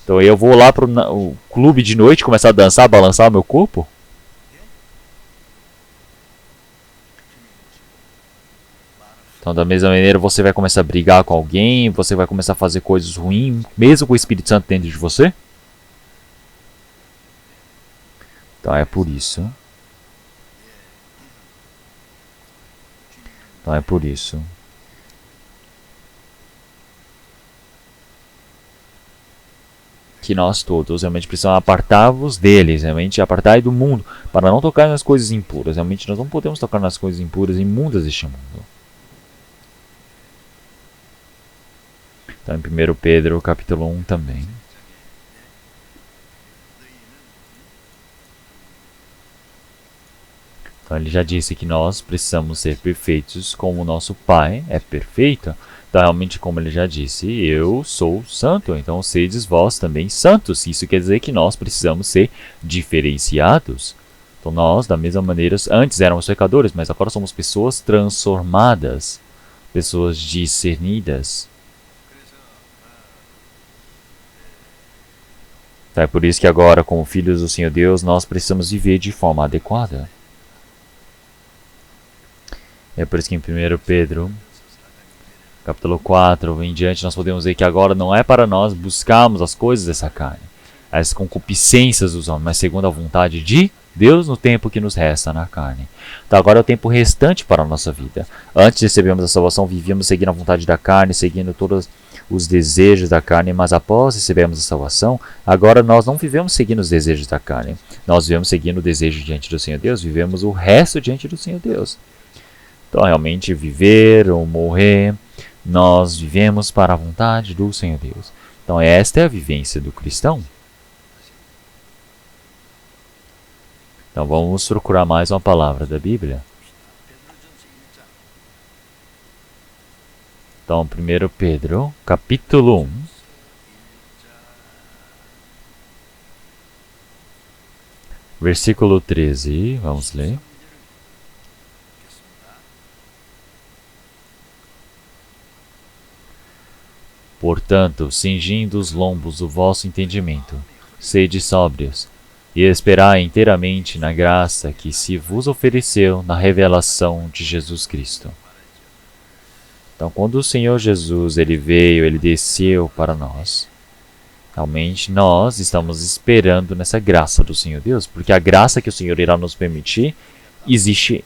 Então eu vou lá para o clube de noite começar a dançar, balançar o meu corpo? Então da mesma maneira você vai começar a brigar com alguém, você vai começar a fazer coisas ruins, mesmo com o Espírito Santo dentro de você? Então é por isso. Que nós todos realmente precisamos apartar-vos deles, realmente apartar do mundo, para não tocar nas coisas impuras. Realmente nós não podemos tocar nas coisas impuras e imundas deste mundo. Então em 1 Pedro capítulo 1 também. Então ele já disse que nós precisamos ser perfeitos como o nosso Pai é perfeito. Então, realmente, como ele já disse, eu sou santo, então sedes vós também santos. Isso quer dizer que nós precisamos ser diferenciados. Então nós, da mesma maneira, antes éramos pecadores, mas agora somos pessoas transformadas, pessoas discernidas. Então é por isso que agora, como filhos do Senhor Deus, nós precisamos viver de forma adequada. É por isso que em 1 Pedro capítulo 4, em diante, nós podemos ver que agora não é para nós buscarmos as coisas dessa carne, as concupiscências dos homens, mas segundo a vontade de Deus no tempo que nos resta na carne. Então agora é o tempo restante para a nossa vida. Antes de recebermos a salvação, vivíamos seguindo a vontade da carne, seguindo todos os desejos da carne, mas após recebermos a salvação, agora nós não vivemos seguindo os desejos da carne. Nós vivemos seguindo o desejo diante do Senhor Deus, vivemos o resto diante do Senhor Deus. Então realmente viver ou morrer, nós vivemos para a vontade do Senhor Deus. Então esta é a vivência do cristão. Então vamos procurar mais uma palavra da Bíblia. Então 1 Pedro, capítulo 1. Versículo 13, vamos ler. Portanto, cingindo os lombos do vosso entendimento, sede sóbrios, e esperai inteiramente na graça que se vos ofereceu na revelação de Jesus Cristo. Então, quando o Senhor Jesus ele veio, ele desceu para nós, realmente nós estamos esperando nessa graça do Senhor Deus, porque a graça que o Senhor irá nos permitir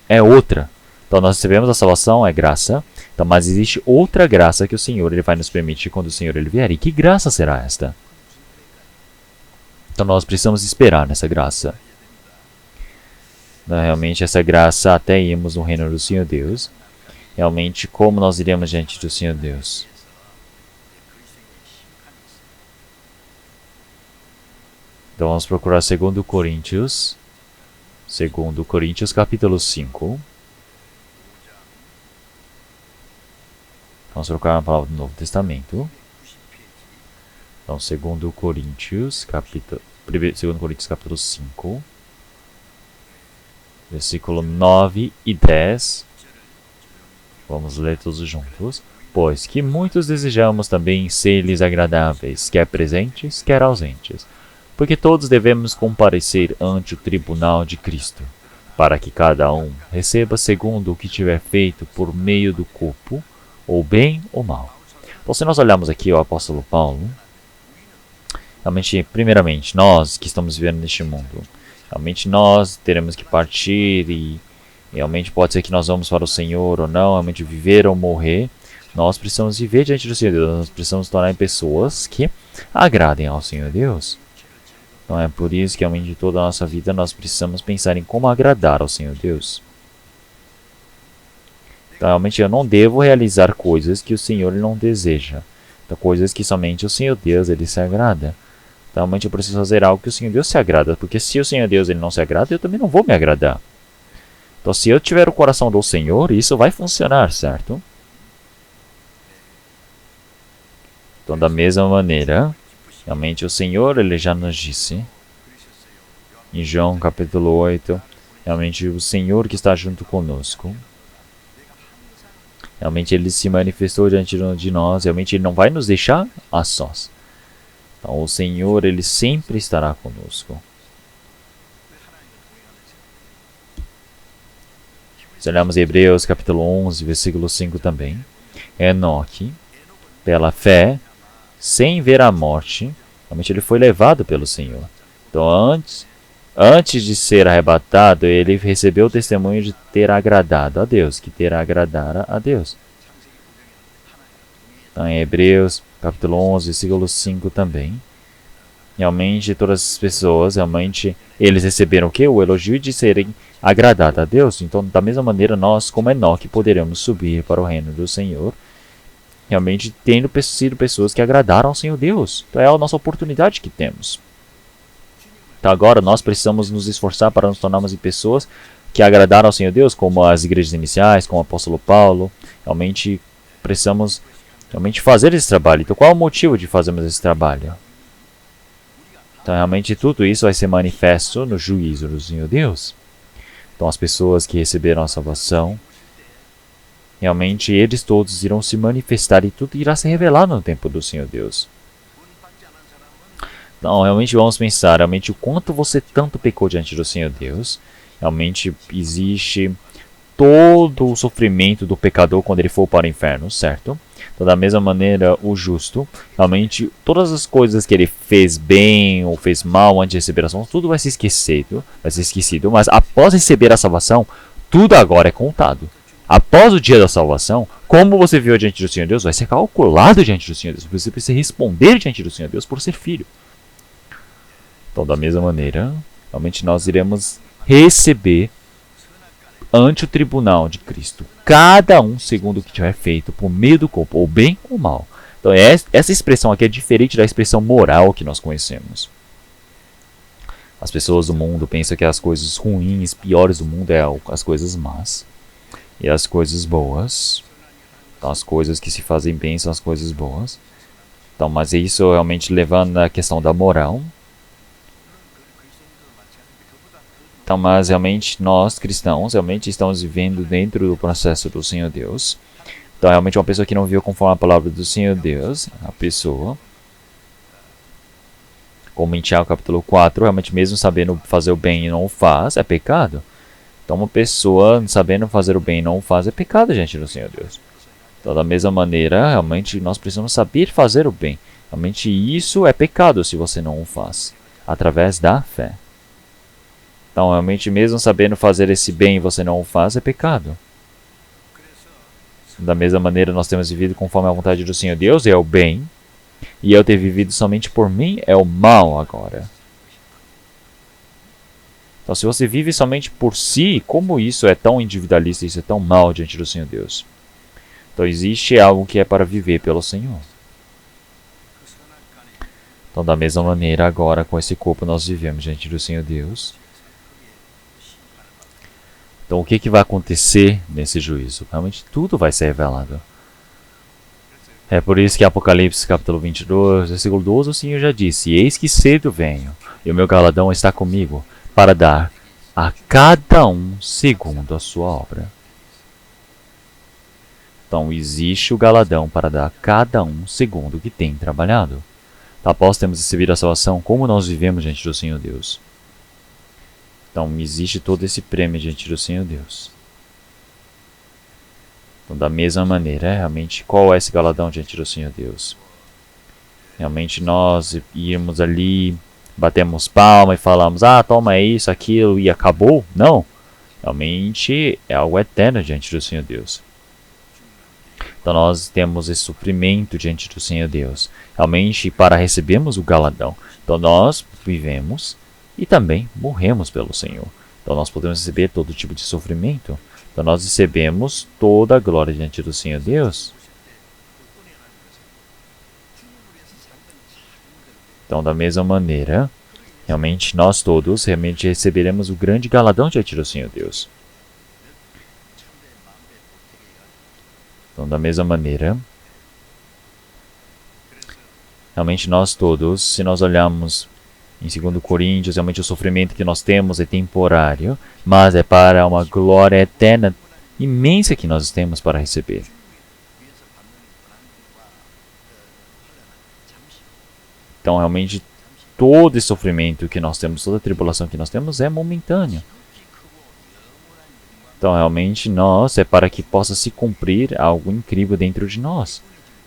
é outra. Então nós recebemos a salvação, é graça, então, mas existe outra graça que o Senhor ele vai nos permitir quando o Senhor ele vier. E que graça será esta? Então nós precisamos esperar nessa graça. Realmente essa graça até irmos no reino do Senhor Deus. Realmente como nós iremos diante do Senhor Deus? Então vamos procurar 2 Coríntios. 2 Coríntios capítulo 5. Vamos trocar uma palavra do Novo Testamento. Então, 2 Coríntios, capítulo 5, versículo 9 e 10. Vamos ler todos juntos. Pois que muitos desejamos também ser-lhes agradáveis, quer presentes, quer ausentes, porque todos devemos comparecer ante o tribunal de Cristo, para que cada um receba segundo o que tiver feito por meio do corpo, ou bem ou mal. Então, se nós olharmos aqui o apóstolo Paulo, realmente, primeiramente, nós que estamos vivendo neste mundo, realmente nós teremos que partir e realmente pode ser que nós vamos para o Senhor ou não, realmente viver ou morrer. Nós precisamos viver diante do Senhor Deus, nós precisamos tornar pessoas que agradem ao Senhor Deus. Então é por isso que realmente toda a nossa vida nós precisamos pensar em como agradar ao Senhor Deus. Então, realmente, eu não devo realizar coisas que o Senhor não deseja. Então, coisas que somente o Senhor Deus ele se agrada. Então, realmente, eu preciso fazer algo que o Senhor Deus se agrada. Porque se o Senhor Deus ele não se agrada, eu também não vou me agradar. Então, se eu tiver o coração do Senhor, isso vai funcionar, certo? Então, da mesma maneira, realmente o Senhor ele já nos disse, em João capítulo 8, realmente o Senhor que está junto conosco, realmente ele se manifestou diante de nós, realmente ele não vai nos deixar a sós. Então, o Senhor ele sempre estará conosco. Se olharmos Hebreus capítulo 11, versículo 5 também, Enoque, pela fé, sem ver a morte, realmente ele foi levado pelo Senhor. Então, antes de ser arrebatado, ele recebeu o testemunho de ter agradado a Deus, que ter agradara a Deus. Então, em Hebreus, capítulo 11, versículo 5 também, realmente todas as pessoas, realmente, eles receberam o quê? O elogio de serem agradados a Deus. Então, da mesma maneira, nós, como Enoque, poderemos subir para o reino do Senhor, realmente tendo sido pessoas que agradaram ao Senhor Deus. Então é a nossa oportunidade que temos. Então agora nós precisamos nos esforçar para nos tornarmos pessoas que agradaram ao Senhor Deus, como as igrejas iniciais, como o apóstolo Paulo. Realmente precisamos fazer esse trabalho. Então qual é o motivo de fazermos esse trabalho? Então realmente tudo isso vai ser manifesto no juízo do Senhor Deus. Então as pessoas que receberam a salvação, realmente eles todos irão se manifestar e tudo irá se revelar no tempo do Senhor Deus. Então, realmente vamos pensar, realmente o quanto você tanto pecou diante do Senhor Deus. Realmente existe todo o sofrimento do pecador quando ele for para o inferno, certo? Então, da mesma maneira, o justo, realmente todas as coisas que ele fez bem ou fez mal antes de receber a salvação, tudo vai ser esquecido, mas após receber a salvação, tudo agora é contado. Após o dia da salvação, como você viu diante do Senhor Deus, vai ser calculado diante do Senhor Deus. Você precisa responder diante do Senhor Deus por ser filho. Então, da mesma maneira, realmente nós iremos receber ante o tribunal de Cristo cada um segundo o que tiver feito por meio do corpo, ou bem ou mal. Então, essa expressão aqui é diferente da expressão moral que nós conhecemos. As pessoas do mundo pensam que as coisas ruins, piores do mundo é as coisas más. E as coisas boas, então as coisas que se fazem bem são as coisas boas. Então, mas isso realmente levando à questão da moral. Então, mas realmente nós cristãos realmente estamos vivendo dentro do processo do Senhor Deus. Então, realmente uma pessoa que não viu conforme a palavra do Senhor Deus, a pessoa, como em Tiago capítulo 4, realmente mesmo sabendo fazer o bem e não o faz, é pecado. Então, uma pessoa sabendo fazer o bem e não o faz é pecado diante do Senhor Deus. Então, da mesma maneira, realmente nós precisamos saber fazer o bem. Realmente isso é pecado se você não o faz, através da fé. Então, realmente mesmo sabendo fazer esse bem e você não o faz, é pecado. Da mesma maneira, nós temos vivido conforme a vontade do Senhor Deus, é o bem. E eu ter vivido somente por mim é o mal agora. Então, se você vive somente por si, como isso é tão individualista, isso é tão mal diante do Senhor Deus? Então, existe algo que é para viver pelo Senhor. Então, da mesma maneira, agora, com esse corpo, nós vivemos diante do Senhor Deus. Então, o que vai acontecer nesse juízo? Realmente, tudo vai ser revelado. É por isso que Apocalipse, capítulo 22, versículo 12, o Senhor já disse: Eis que cedo venho, e o meu galardão está comigo, para dar a cada um segundo a sua obra. Então, existe o galardão para dar a cada um segundo o que tem trabalhado. Então, após termos recebido a salvação, como nós vivemos diante do Senhor Deus? Então, existe todo esse prêmio diante do Senhor Deus. Então, da mesma maneira, realmente, qual é esse galardão diante do Senhor Deus? Realmente, nós irmos ali, batemos palma e falamos: ah, toma isso, aquilo, e acabou? Não. Realmente, é algo eterno diante do Senhor Deus. Então, nós temos esse sofrimento diante do Senhor Deus. Realmente, para recebermos o galardão. Então, nós vivemos e também morremos pelo Senhor. Então, nós podemos receber todo tipo de sofrimento. Então, Então nós recebemos toda a glória diante do Senhor Deus. Então, da mesma maneira, realmente nós todos realmente receberemos o grande galadão diante do Senhor Deus. Então, da mesma maneira, realmente nós todos, se nós olharmos em 2 Coríntios, realmente o sofrimento que nós temos é temporário, mas é para uma glória eterna, imensa que nós temos para receber. Então, realmente, todo esse sofrimento que nós temos, toda a tribulação que nós temos é momentâneo. Então, realmente, nós é para que possa se cumprir algo incrível dentro de nós,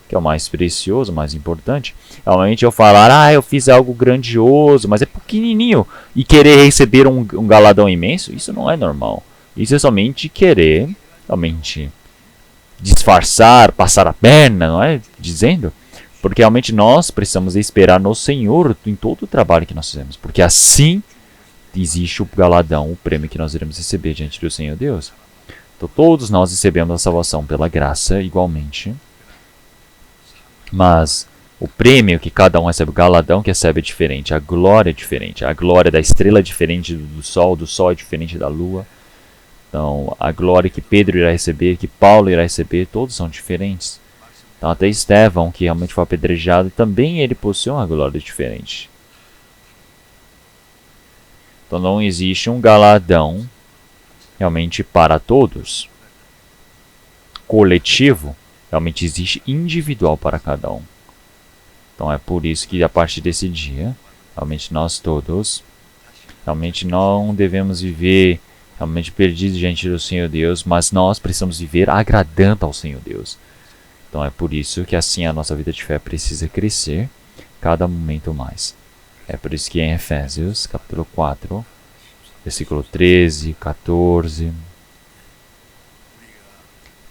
que é o mais precioso, o mais importante. Realmente, eu falar, eu fiz algo grandioso, mas é pequenininho, e querer receber um galadão imenso, isso não é normal. Isso é somente querer, realmente, disfarçar, passar a perna, não é? Dizendo... Porque realmente nós precisamos esperar no Senhor em todo o trabalho que nós fizemos. Porque assim existe o galadão, o prêmio que nós iremos receber diante do Senhor Deus. Então todos nós recebemos a salvação pela graça igualmente. Mas o prêmio que cada um recebe, o galadão que recebe é diferente. A glória é diferente. A glória da estrela é diferente do sol é diferente da lua. Então a glória que Pedro irá receber, que Paulo irá receber, todos são diferentes. Então, até Estevão, que realmente foi apedrejado, também ele possui uma glória diferente. Então, não existe um galadão realmente para todos. Coletivo, realmente existe individual para cada um. Então, é por isso que a partir desse dia, realmente nós todos, realmente não devemos viver realmente perdidos diante do Senhor Deus, mas nós precisamos viver agradando ao Senhor Deus. Então é por isso que assim a nossa vida de fé precisa crescer cada momento mais. É por isso que em Efésios, capítulo 4, versículo 13, 14...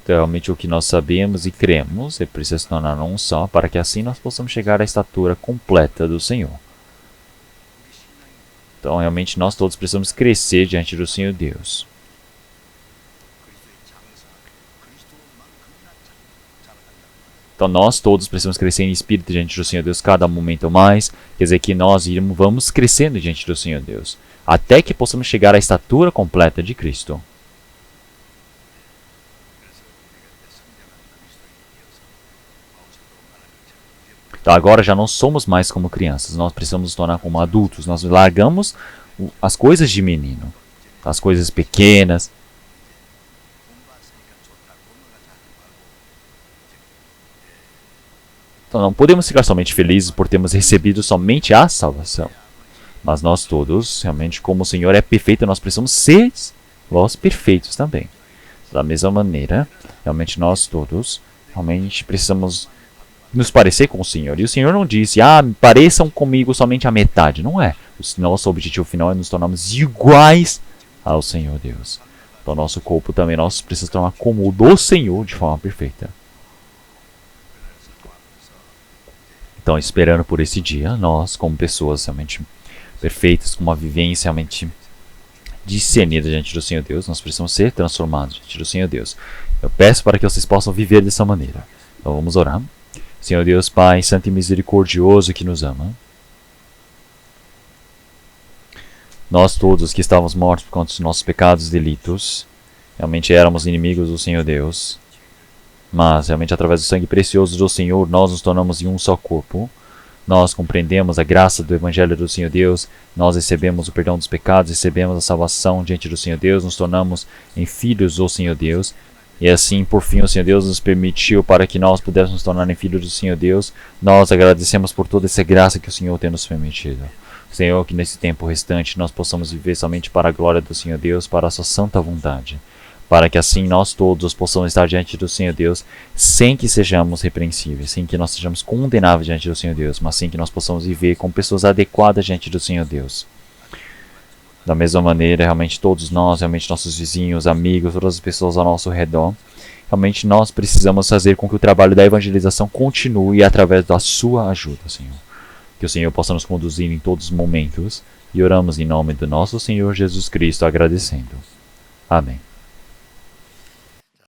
Então, realmente o que nós sabemos e cremos precisa se tornar um só, para que assim nós possamos chegar à estatura completa do Senhor. Então realmente nós todos precisamos crescer diante do Senhor Deus. Então nós todos precisamos crescer em espírito diante do Senhor Deus cada momento mais. Quer dizer que nós vamos crescendo diante do Senhor Deus, até que possamos chegar à estatura completa de Cristo. Então agora já não somos mais como crianças, nós precisamos nos tornar como adultos. Nós largamos as coisas de menino, as coisas pequenas. Então não podemos ficar somente felizes por termos recebido somente a salvação. Mas nós todos, realmente, como o Senhor é perfeito, nós precisamos ser vós perfeitos também. Da mesma maneira, realmente nós todos, realmente precisamos nos parecer com o Senhor. E o Senhor não disse, pareçam comigo somente a metade. Não é. O nosso objetivo final é nos tornarmos iguais ao Senhor Deus. Então nosso corpo também, nós precisamos tornar como o do Senhor de forma perfeita. Então, esperando por esse dia, nós, como pessoas realmente perfeitas, com uma vivência realmente discernida diante do Senhor Deus, nós precisamos ser transformados diante do Senhor Deus. Eu peço para que vocês possam viver dessa maneira. Então, vamos orar. Senhor Deus, Pai, Santo e Misericordioso que nos ama. Nós todos que estávamos mortos por conta dos nossos pecados e delitos, realmente éramos inimigos do Senhor Deus. Mas, realmente, através do sangue precioso do Senhor, nós nos tornamos em um só corpo. Nós compreendemos a graça do Evangelho do Senhor Deus. Nós recebemos o perdão dos pecados, recebemos a salvação diante do Senhor Deus. Nos tornamos em filhos do Senhor Deus. E assim, por fim, o Senhor Deus nos permitiu para que nós pudéssemos nos tornar em filhos do Senhor Deus. Nós agradecemos por toda essa graça que o Senhor tem nos permitido. Senhor, que nesse tempo restante nós possamos viver somente para a glória do Senhor Deus, para a sua santa vontade. Para que assim nós todos possamos estar diante do Senhor Deus sem que sejamos repreensíveis, sem que nós sejamos condenáveis diante do Senhor Deus, mas sem que nós possamos viver como pessoas adequadas diante do Senhor Deus. Da mesma maneira, realmente todos nós, realmente nossos vizinhos, amigos, todas as pessoas ao nosso redor, realmente nós precisamos fazer com que o trabalho da evangelização continue através da sua ajuda, Senhor. Que o Senhor possa nos conduzir em todos os momentos e oramos em nome do nosso Senhor Jesus Cristo agradecendo. Amém.